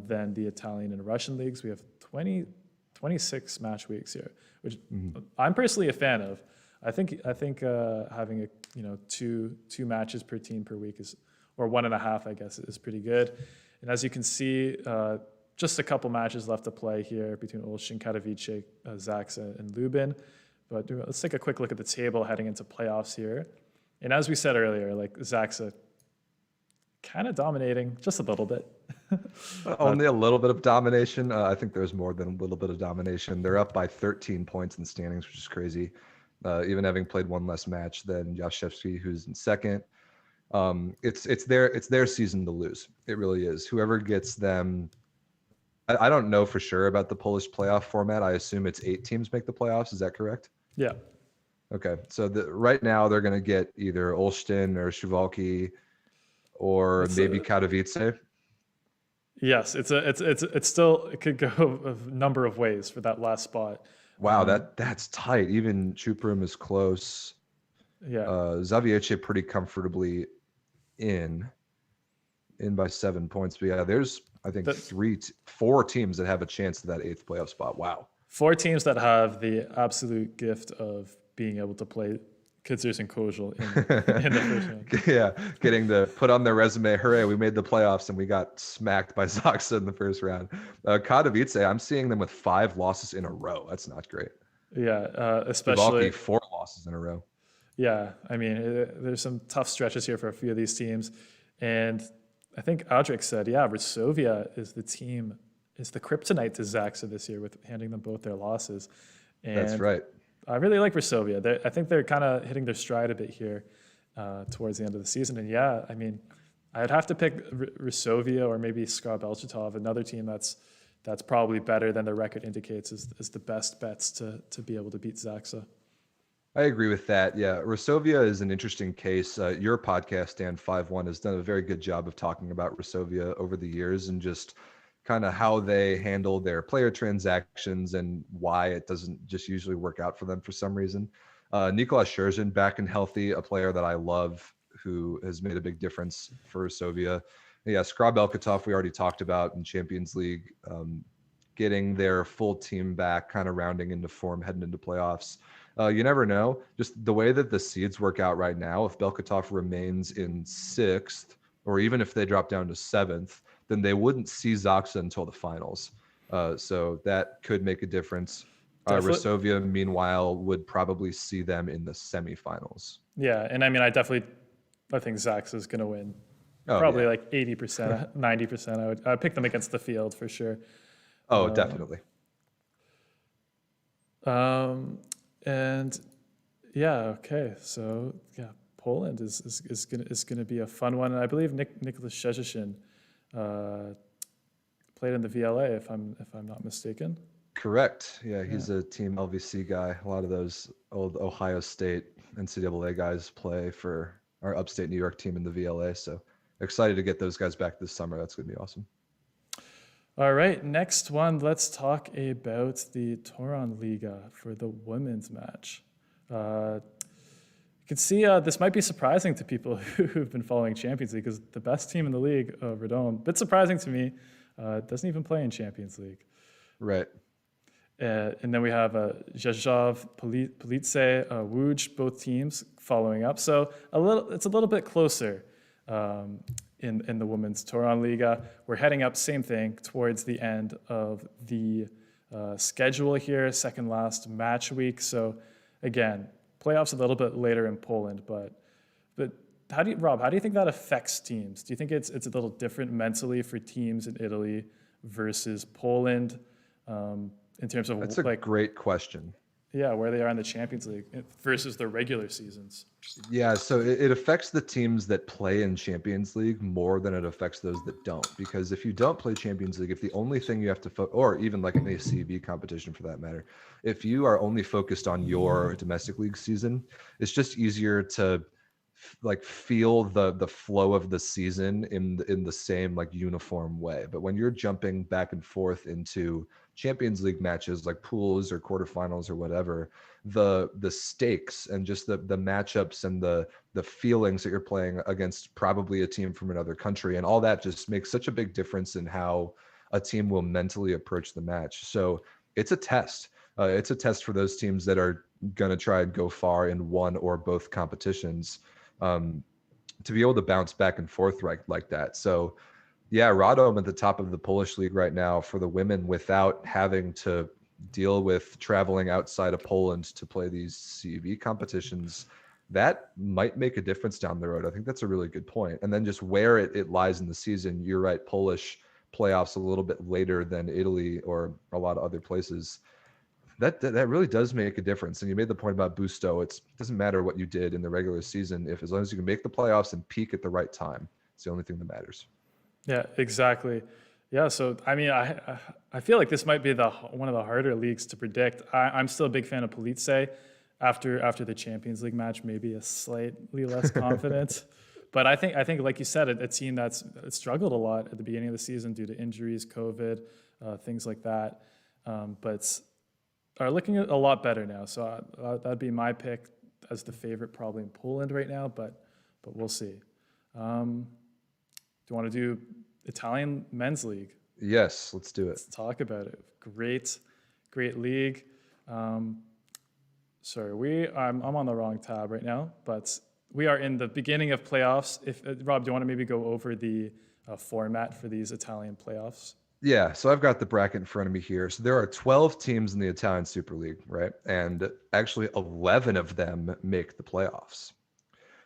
than the Italian and Russian leagues. We have 26 match weeks here, which I'm personally a fan of. I think having two matches per team per week or 1.5, I guess, is pretty good. And as you can see, just a couple matches left to play here between Olsztyn, Katowice, Zaksa, and Lubin. But let's take a quick look at the table heading into playoffs here. And as we said earlier, like Zaksa kind of dominating just a little bit. Only a little bit of domination. I think there's more than a little bit of domination. They're up by 13 points in the standings, which is crazy. Even having played one less match than Jaszewski, who's in second. It's their season to lose. It really is. Whoever gets them. I don't know for sure about the Polish playoff format. I assume it's 8 teams make the playoffs. Is that correct? Yeah. Okay. So right now they're going to get either Olsztyn or Suwałki or maybe Katowice. Yes, it's still, it could go a number of ways for that last spot. Wow, that's tight. Even Chuprum is close. Yeah. Zawiecie pretty comfortably in by 7 points. But yeah, there's I think 4 teams that have a chance at that 8th playoff spot. Wow. 4 teams that have the absolute gift of being able to play Kitzers and Kozel in the first round. Yeah, getting to put on their resume, hooray, we made the playoffs and we got smacked by Zaksa in the first round. Katowice, I'm seeing them with 5 losses in a row. That's not great. Yeah, especially 4 losses in a row. Yeah, I mean, there's some tough stretches here for a few of these teams. And I think Adric said, yeah, Resovia is the kryptonite to Zaksa this year with handing them both their losses. And that's right. I really like Resovia. I think they're kind of hitting their stride a bit here towards the end of the season. And yeah, I mean, I'd have to pick Resovia or maybe Scraw Belchatov, another team that's probably better than their record indicates is the best bets to be able to beat Zaksa. I agree with that. Yeah, Resovia is an interesting case. Your podcast, Dan 5-1, has done a very good job of talking about Resovia over the years and just kind of how they handle their player transactions and why it doesn't just usually work out for them for some reason. Nicolas Scherzen, back and healthy, a player that I love who has made a big difference for Resovia. Yeah, Scraw Belchatov, we already talked about in Champions League, getting their full team back, kind of rounding into form, heading into playoffs. You never know. Just the way that the seeds work out right now, if Belchatov remains in 6th, or even if they drop down to 7th, then they wouldn't see Zaksa until the finals. So that could make a difference. Resovia, meanwhile, would probably see them in the semifinals. Yeah, and I mean, I think Zaksa is going to win. Probably like 80%, 90%. I would pick them against the field for sure. Oh, definitely. And yeah, okay. So yeah, Poland is gonna be a fun one. And I believe Nicolas Szczesny played in the VLA, if I'm not mistaken. Correct. Yeah, he's a Team LVC guy. A lot of those old Ohio State NCAA guys play for our upstate New York team in the VLA. So excited to get those guys back this summer. That's gonna be awesome. All right, next one, let's talk about the Toron Liga for the women's match. You can see this might be surprising to people who've been following Champions League because the best team in the league, Radom, a bit surprising to me, doesn't even play in Champions League. Right. And then we have Rzeszów, Police, Łódź, both teams following up. So it's a little bit closer. In the women's Toron Liga. We're heading up, same thing, towards the end of the schedule here, second last match week. So again, playoffs a little bit later in Poland, but how do you think that affects teams? Do you think it's a little different mentally for teams in Italy versus Poland in terms of That's a great question. Yeah, where they are in the Champions League versus their regular seasons. Yeah, so it affects the teams that play in Champions League more than it affects those that don't. Because if you don't play Champions League, if the only thing you have to, or even like an ACB competition for that matter, if you are only focused on your domestic league season, it's just easier to like feel the flow of the season in the same like uniform way. But when you're jumping back and forth into Champions League matches like pools or quarterfinals or whatever, the stakes and just the matchups and the feelings that you're playing against probably a team from another country and all that just makes such a big difference in how a team will mentally approach the match. So it's a test. It's a test for those teams that are going to try and go far in one or both competitions, to be able to bounce back and forth like that. So yeah, Radom at the top of the Polish league right now for the women without having to deal with traveling outside of Poland to play these CEV competitions. That might make a difference down the road. I think that's a really good point. And then just where it lies in the season, you're right, Polish playoffs a little bit later than Italy or a lot of other places. That really does make a difference. And you made the point about Busto. It doesn't matter what you did in the regular season, if as long as you can make the playoffs and peak at the right time, it's the only thing that matters. Yeah, exactly. Yeah, so I mean, I feel like this might be one of the harder leagues to predict. I'm still a big fan of Police. After the Champions League match, maybe a slightly less confident. But I think like you said, a team that's struggled a lot at the beginning of the season due to injuries, COVID, things like that. But are looking a lot better now. So that'd be my pick as the favorite, probably in Poland right now. But we'll see. Do you want to do Italian men's league? Yes, let's do it. Let's talk about it. Great league. Sorry, I'm on the wrong tab right now, but we are in the beginning of playoffs. If Rob, do you want to maybe go over the format for these Italian playoffs? Yeah, so I've got the bracket in front of me here. So there are 12 teams in the Italian Super League, right? And actually 11 of them make the playoffs.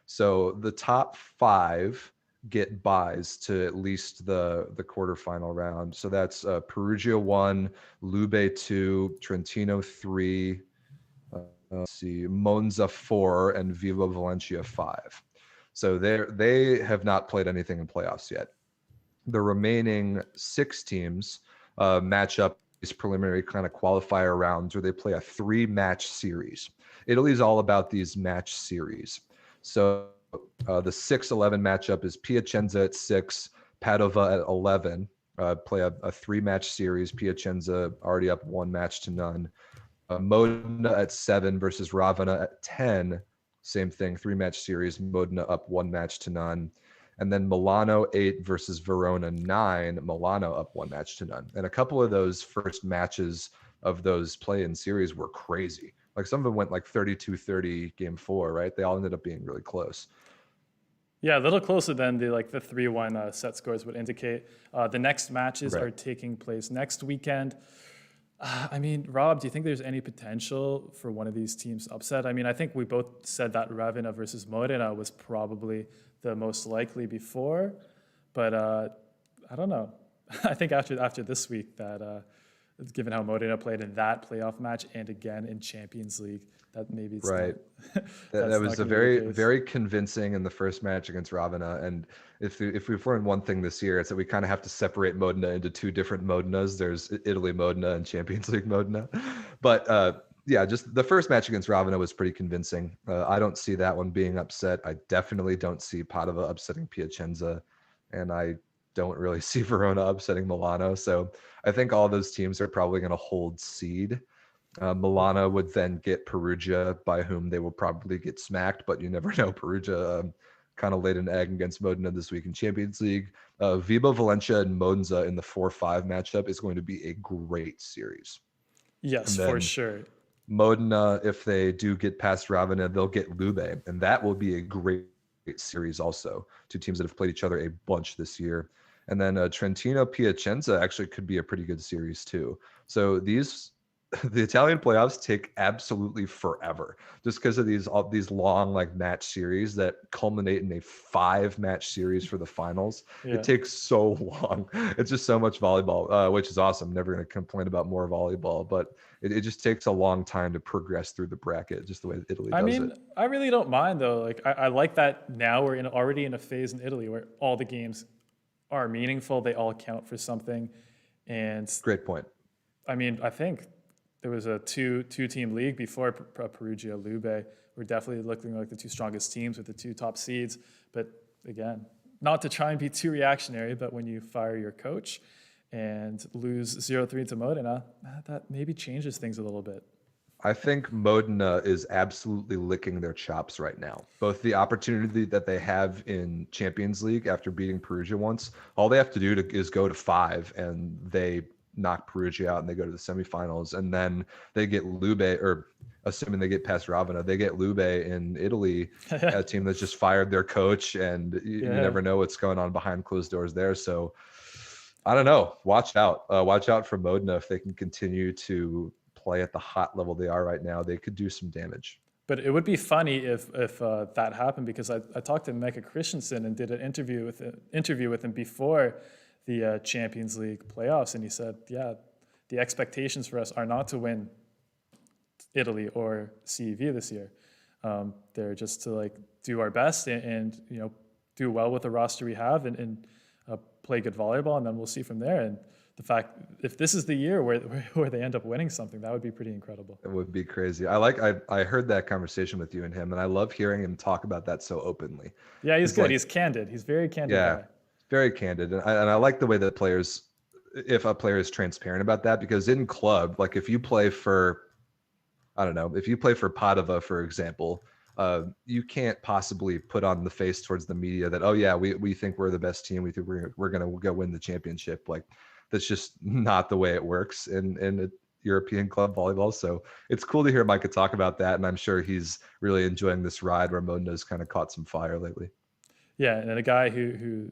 So the top 5 get buys to at least the quarterfinal round. So that's Perugia 1, Lube 2, Trentino 3, let's see, Monza 4, and Viva Valencia 5. So they have not played anything in playoffs yet. The remaining 6 teams match up these preliminary kind of qualifier rounds where they play a 3-match series. Italy's all about these match series. So the 6-11 matchup is Piacenza at 6, Padova at 11. Play a 3-match series. Piacenza already up 1-0. Modena at 7 versus Ravenna at 10. Same thing, 3-match series. Modena up 1-0. And then Milano 8 versus Verona 9. Milano up 1-0. And a couple of those first matches of those play-in series were crazy. Like some of them went like 32-30 game 4, right? They all ended up being really close. Yeah, a little closer than the 3-1 set scores would indicate. The next matches are taking place next weekend. I mean, Rob, do you think there's any potential for one of these teams upset? I mean, I think we both said that Ravenna versus Modena was probably the most likely before, but I don't know. I think after this week, that given how Modena played in that playoff match and again in Champions League, that maybe it's right. That was a very convincing in the first match against Ravenna. And if we've learned one thing this year, it's that we kind of have to separate Modena into 2 different Modenas. There's Italy Modena and Champions League Modena. But yeah, just the first match against Ravenna was pretty convincing. I don't see that one being upset. I definitely don't see Padova upsetting Piacenza, and I don't really see Verona upsetting Milano. So I think all those teams are probably going to hold seed. Milano would then get Perugia, by whom they will probably get smacked, but you never know. Perugia kind of laid an egg against Modena this week in Champions League. Viva Valencia and Monza in the 4-5 matchup is going to be a great series. Yes, for sure. Modena, if they do get past Ravenna, they'll get Lube, and that will be a great series also. 2 teams that have played each other a bunch this year. And then Trentino Piacenza actually could be a pretty good series too. So these the Italian playoffs take absolutely forever just because of all these long like match series that culminate in a 5-match series for the finals. It Yeah. takes so long. It's just so much volleyball, which is awesome. Never going to complain about more volleyball, but it just takes a long time to progress through the bracket, just the way Italy I does it. mean, I really don't mind though. Like I like that now we're already in a phase in Italy where all the games are meaningful. They all count for something. And Great point. I mean, I think there was a two-team league before Perugia, Lube. We're definitely looking like the two strongest teams with the 2 top seeds. But again, not to try and be too reactionary, but when you fire your coach and lose 0-3 to Modena, that maybe changes things a little bit. I think Modena is absolutely licking their chops right now. Both the opportunity that they have in Champions League after beating Perugia once, all they have to do is go to 5 and they knock Perugia out and they go to the semifinals. And then they get Lube, or assuming they get past Ravenna, they get Lube in Italy, a team that's just fired their coach, and you never know what's going on behind closed doors there. So I don't know. Watch out. Watch out for Modena. If they can continue to play at the hot level they are right now, they could do some damage. But it would be funny if that happened, because I talked to Mecca Christensen and did an interview with him before the Champions League playoffs, and he said, yeah, the expectations for us are not to win Italy or CEV this year. They're just to like do our best and do well with the roster we have and play good volleyball, and then we'll see from there. And the fact, if this is the year where they end up winning something, that would be pretty incredible. It would be crazy. I heard that conversation with you and him, and I love hearing him talk about that so openly. Yeah, he's good. Like, he's candid. He's very candid guy. Very candid. And I like the way that players, if a player is transparent about that, because in club, like if you play for, I don't know, if you play for Padova, for example, you can't possibly put on the face towards the media that, oh yeah, we think we're the best team. We think we're going to go win the championship. Like that's just not the way it works in European club volleyball. So it's cool to hear Micah talk about that. And I'm sure he's really enjoying this ride where Modena's kind of caught some fire lately. Yeah. And a guy who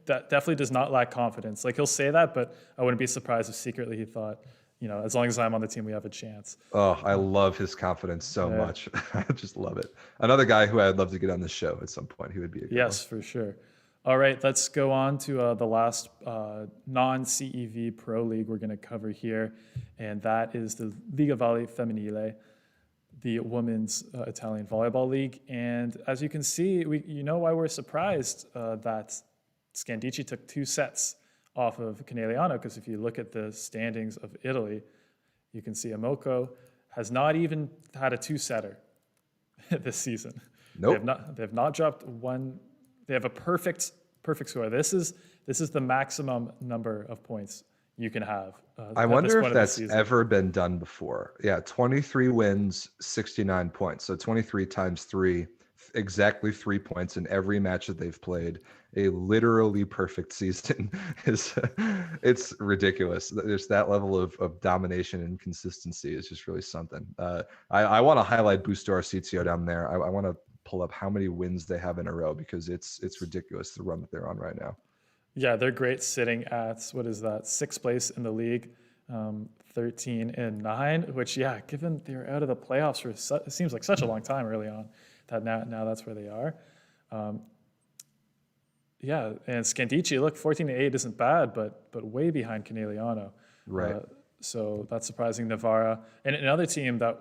that definitely does not lack confidence. Like he'll say that, but I wouldn't be surprised if secretly he thought, as long as I'm on the team, we have a chance. Oh, I love his confidence so much. I just love it. Another guy who I'd love to get on the show at some point. He would be a good one. For sure. All right, let's go on to the last non-CEV Pro League we're going to cover here, and that is the Liga Volley Femminile, the women's Italian volleyball league. And as you can see, you know why we're surprised that Scandicci took 2 sets off of Conegliano, because if you look at the standings of Italy, you can see Amoco has not even had a 2-setter this season. Nope. They have not dropped one. They have a perfect score. This is the maximum number of points you can have. I wonder if that's ever been done before. Yeah, 23 wins, 69 points. So 23 times 3, exactly 3 points in every match that they've played. A literally perfect season. It's ridiculous. There's that level of domination and consistency is just really something. I want to highlight Busto Arsizio down there. I want to pull up how many wins they have in a row, because it's ridiculous the run that they're on right now. Yeah, they're great, sitting at, what is that, 6th place in the league, 13-9, which, given they're out of the playoffs for it seems like such a long time early on, that now that's where they are. And Scandicci, look, 14-8 isn't bad, but way behind Conegliano. Right. So that's surprising. Navarra, and another team that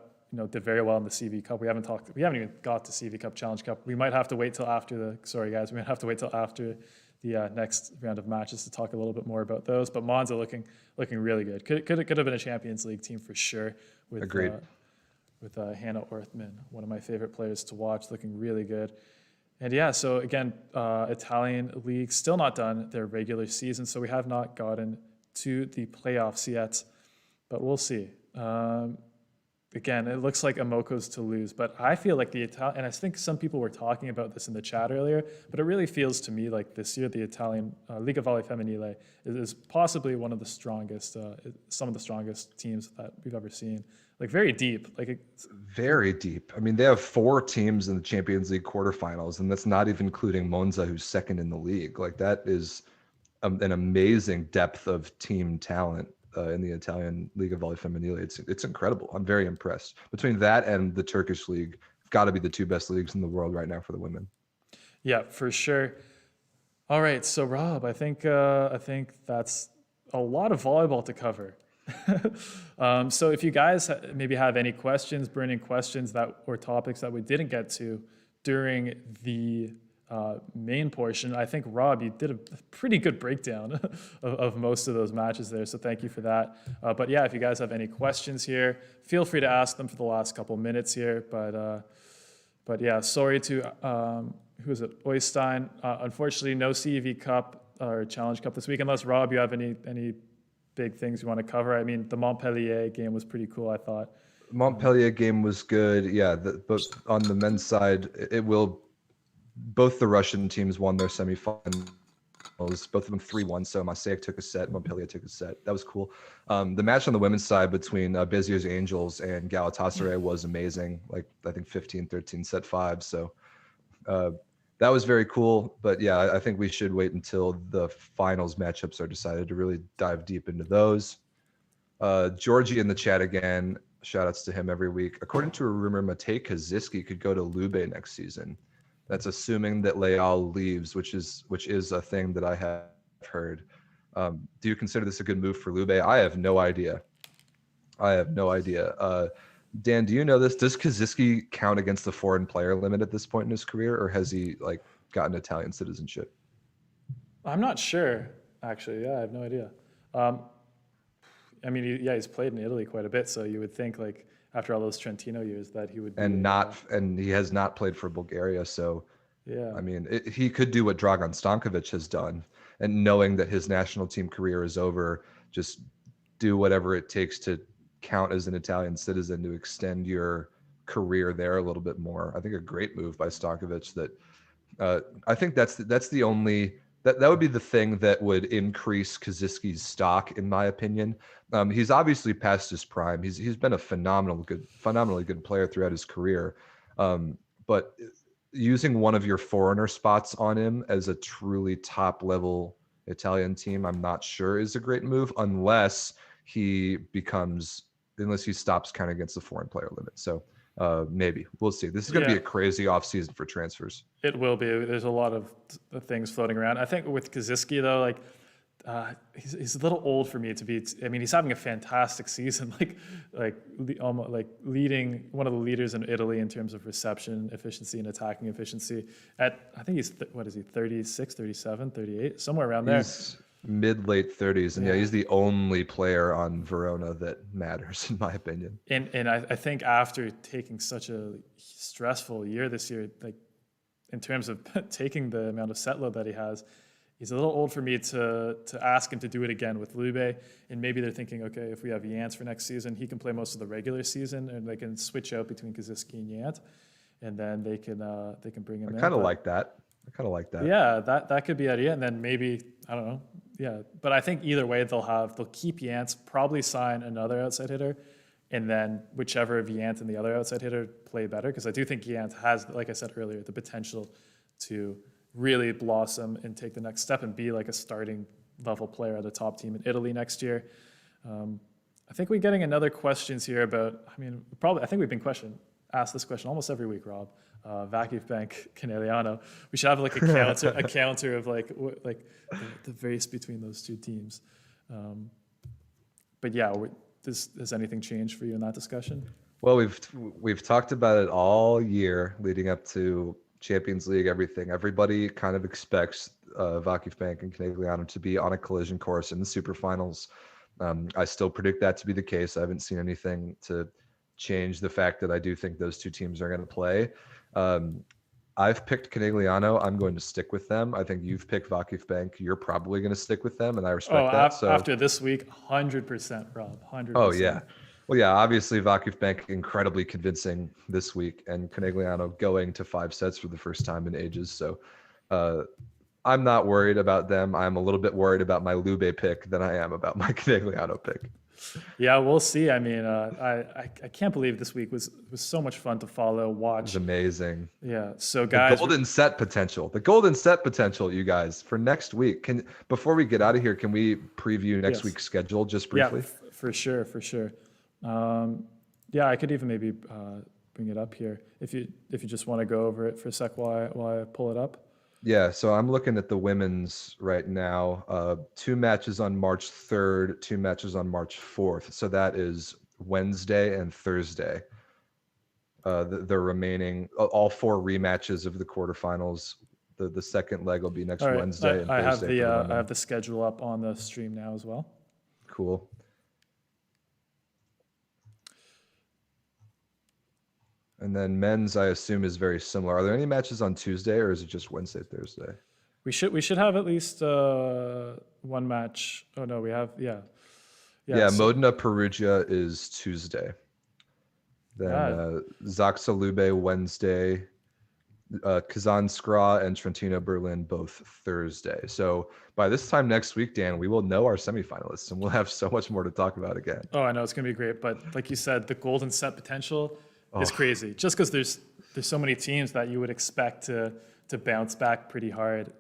did very well in the CV Cup. We haven't even got to CV Cup, Challenge Cup. We might have to wait till after we might have to wait till after the next round of matches to talk a little bit more about those. But Monza looking really good. Could have been a Champions League team for sure. Agreed. With Hannah Orthman, one of my favorite players to watch, looking really good. And so again, Italian league still not done their regular season, so we have not gotten to the playoffs yet, but we'll see. Again, it looks like Amoco's to lose, but I feel like and I think some people were talking about this in the chat earlier, but it really feels to me like this year the Italian Liga Volley Femminile is possibly one of the strongest, some of the strongest teams that we've ever seen. Like very deep. Very deep. I mean, they have 4 teams in the Champions League quarterfinals, and that's not even including Monza, who's second in the league. Like that is an amazing depth of team talent in the Italian Liga Volley Femminile. It's incredible. I'm very impressed. Between that and the Turkish league, got to be the two best leagues in the world right now for the women. Yeah, for sure. All right, so Rob, I think that's a lot of volleyball to cover. So if you guys maybe have any questions, burning questions or topics that we didn't get to during the main portion, I think Rob, you did a pretty good breakdown of most of those matches there. So thank you for that. But yeah, if you guys have any questions here, feel free to ask them for the last couple minutes here. But yeah, sorry to who is it? Oystein. Unfortunately, no CEV Cup or Challenge Cup this week. Unless Rob, you have any big things you want to cover? I mean, the Montpellier game was pretty cool, I thought. Montpellier game was good. Yeah, but on the men's side, both the Russian teams won their semifinals. Both of them 3-1. So Maaseik took a set, Montpellier took a set. That was cool. The match on the women's side between Bezir's Angels and Galatasaray was amazing. Like, I think 15-13 set 5. So that was very cool. But yeah, I think we should wait until the finals matchups are decided to really dive deep into those. Georgie in the chat again. Shout outs to him every week. According to a rumor, Matej Kaziski could go to Lube next season. That's assuming that Leal leaves, which is a thing that I have heard. Do you consider this a good move for Lube? I have no idea. Dan, do you know this? Does Kaziski count against the foreign player limit at this point in his career, or has he gotten Italian citizenship? I'm not sure, actually. Yeah, I have no idea. I mean, he's played in Italy quite a bit, so you would think after all those Trentino years that he would be, and he has not played for Bulgaria, so yeah. I mean, he could do what Dragan Stankovic has done, and knowing that his national team career is over, just do whatever it takes to count as an Italian citizen to extend your career there a little bit more. I think a great move by Stankovic. That I think that's the only that would be the thing that would increase Kaziski's stock, in my opinion. He's obviously past his prime. He's been a phenomenally good player throughout his career. But using one of your foreigner spots on him as a truly top level Italian team, I'm not sure is a great move unless he stops kind of against the foreign player limit. So maybe we'll see. This is going to be a crazy offseason for transfers. It will be. There's a lot of things floating around. I think with Kaziski though, he's a little old for me to be. I mean, he's having a fantastic season, leading one of the leaders in Italy in terms of reception efficiency and attacking efficiency. I think he's 36, 37, 38, somewhere around there. He's mid-late 30s, and he's the only player on Verona that matters, in my opinion. And I think after taking such a stressful year this year, in terms of taking the amount of set load that he has, he's a little old for me to ask him to do it again with Lube. And maybe they're thinking, okay, if we have Yant for next season, he can play most of the regular season, and they can switch out between Kaziski and Yant, and then they can bring him in. I kind of like that. Yeah, that could be the idea. And then maybe, I don't know. Yeah, but I think either way they'll keep Yant, probably sign another outside hitter, and then whichever of Yant and the other outside hitter play better, because I do think Yant has, like I said earlier, the potential to really blossom and take the next step and be like a starting level player at a top team in Italy next year. I think we're getting another questions here about, I think we've been asked this question almost every week, Rob. Vakif Bank Caneliano. We should have a counter of the race between those two teams. But yeah, has anything changed for you in that discussion? Well, we've talked about it all year leading up to Champions League, everything. Everybody kind of expects Vakif Bank and Caneliano to be on a collision course in the superfinals. I still predict that to be the case. I haven't seen anything to change the fact that I do think those two teams are going to play. I've picked Caneliano. I'm going to stick with them. I think you've picked Vakif Bank. You're probably going to stick with them, and I respect that. So after this week, 100%, Rob, 100%. Oh, yeah. Well, yeah, obviously Vakif Bank incredibly convincing this week, and Caneliano going to 5 sets for the first time in ages. So I'm not worried about them. I'm a little bit worried about my Lube pick than I am about my Caneliano pick. Yeah, we'll see. I mean, I can't believe this week was so much fun to follow, It was watch. amazing. Yeah. So The guys, golden set potential. The golden set potential, you guys, for next week. Can before we get out of here, can we preview next yes. week's schedule just Yeah, briefly? for sure, for sure. Yeah, I could even maybe bring it up here if you just want to go over it for a sec while I pull it up. Yeah, so I'm looking at the women's right now. 2 matches on March 3rd, 2 matches on March 4th. So that is Wednesday and Thursday. The remaining, all 4 rematches of the quarterfinals. The second leg will be next All right, Wednesday and I have Thursday. I have the schedule up on the stream now as well. Cool. And then men's, I assume, is very similar. Are there any matches on Tuesday, or is it just Wednesday, Thursday? We should have at least one match. Oh no, we have Yeah, so, Modena Perugia is Tuesday. Then Zaxa Lube Wednesday, Kazan Scraw and Trentino Berlin both Thursday. So by this time next week, Dan, we will know our semifinalists, and we'll have so much more to talk about again. Oh, I know it's gonna be great, but like you said, the golden set potential is crazy. Just because there's so many teams that you would expect to bounce back pretty hard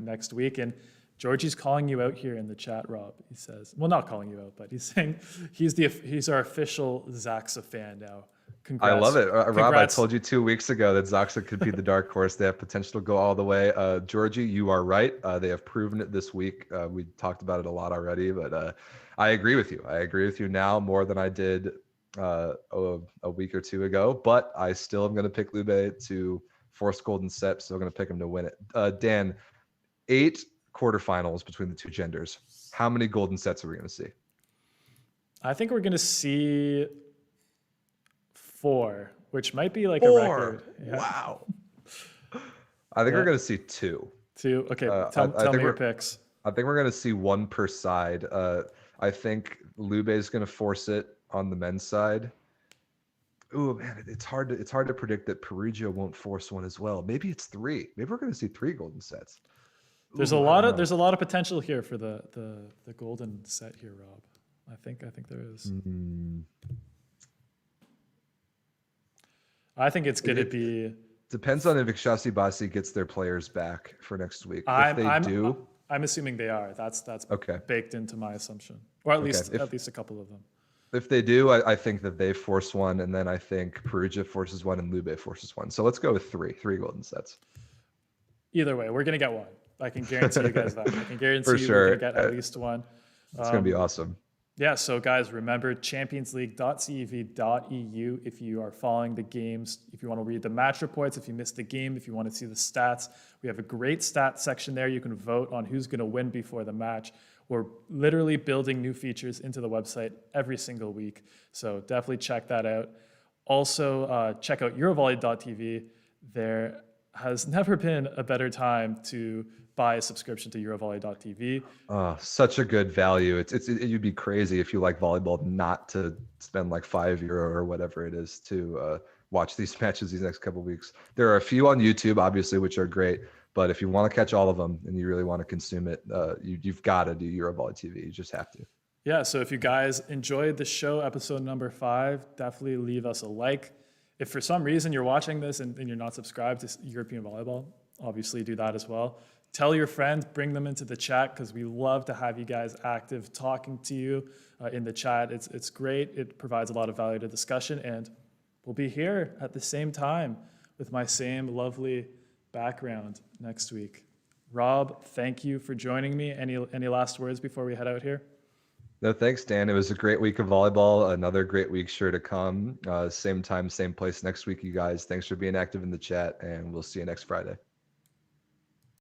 next week. And Georgie's calling you out here in the chat, Rob. He says, well, not calling you out, but he's saying he's our official Zaxa fan now. Congrats. I love it. Rob, I Congrats. told you 2 weeks ago that Zaxa could be the dark horse. They have potential to go all the way. Georgie, you are right. They have proven it this week. We talked about it a lot already, but I agree with you. I agree with you now more than I did a week or 2 ago, but I still am going to pick Lube to force golden set. So I'm going to pick him to win it. Dan, 8 quarterfinals between the 2 genders. How many golden sets are we going to see? I think we're going to see 4, which might be like 4. a record. Yeah. Wow. I think we're going to see 2. 2. Okay, tell me your picks. I think we're going to see 1 per side. I think Lube is going to force it on the men's side. Ooh, man, it's hard to predict that Perugia won't force 1 as well. Maybe it's 3. Maybe we're going to see 3 golden sets. There's a lot of potential here for the golden set here, Rob. I think there is. Mm-hmm. I think it's going to be. Depends on if Ikshasi Basi gets their players back for next week. If they do, I'm assuming they are. That's okay. Baked into my assumption, or at least a couple of them. If they do, I think that they force 1, and then I think Perugia forces 1 and Lube forces 1. So let's go with 3 golden sets. Either way, we're going to get 1. I can guarantee you guys that. I can guarantee For sure. We're going to get at least 1. It's going to be awesome. Yeah, so guys, remember championsleague.cev.eu if you are following the games, if you want to read the match reports, if you missed the game, if you want to see the stats. We have a great stats section there. You can vote on who's going to win before the match. We're literally building new features into the website every single week, so definitely check that out. Also, check out Eurovolley.tv. There has never been a better time to buy a subscription to Eurovolley.tv. Such a good value. You'd be crazy if you like volleyball not to spend like €5 or whatever it is to watch these matches these next couple of weeks. There are a few on YouTube, obviously, which are great. But if you want to catch all of them and you really want to consume it, you've got to do Eurovolley TV. You just have to. Yeah, so if you guys enjoyed the show, episode number 5, definitely leave us a like. If for some reason you're watching this and you're not subscribed to European Volleyball, obviously do that as well. Tell your friends, bring them into the chat because we love to have you guys active talking to you in the chat. It's great. It provides a lot of value to discussion, and we'll be here at the same time with my same lovely background next week. Rob, thank you for joining me. Any last words before we head out here? No, thanks, Dan. It was a great week of volleyball. Another great week sure to come. Same time, same place next week, you guys. Thanks for being active in the chat, and we'll see you next Friday.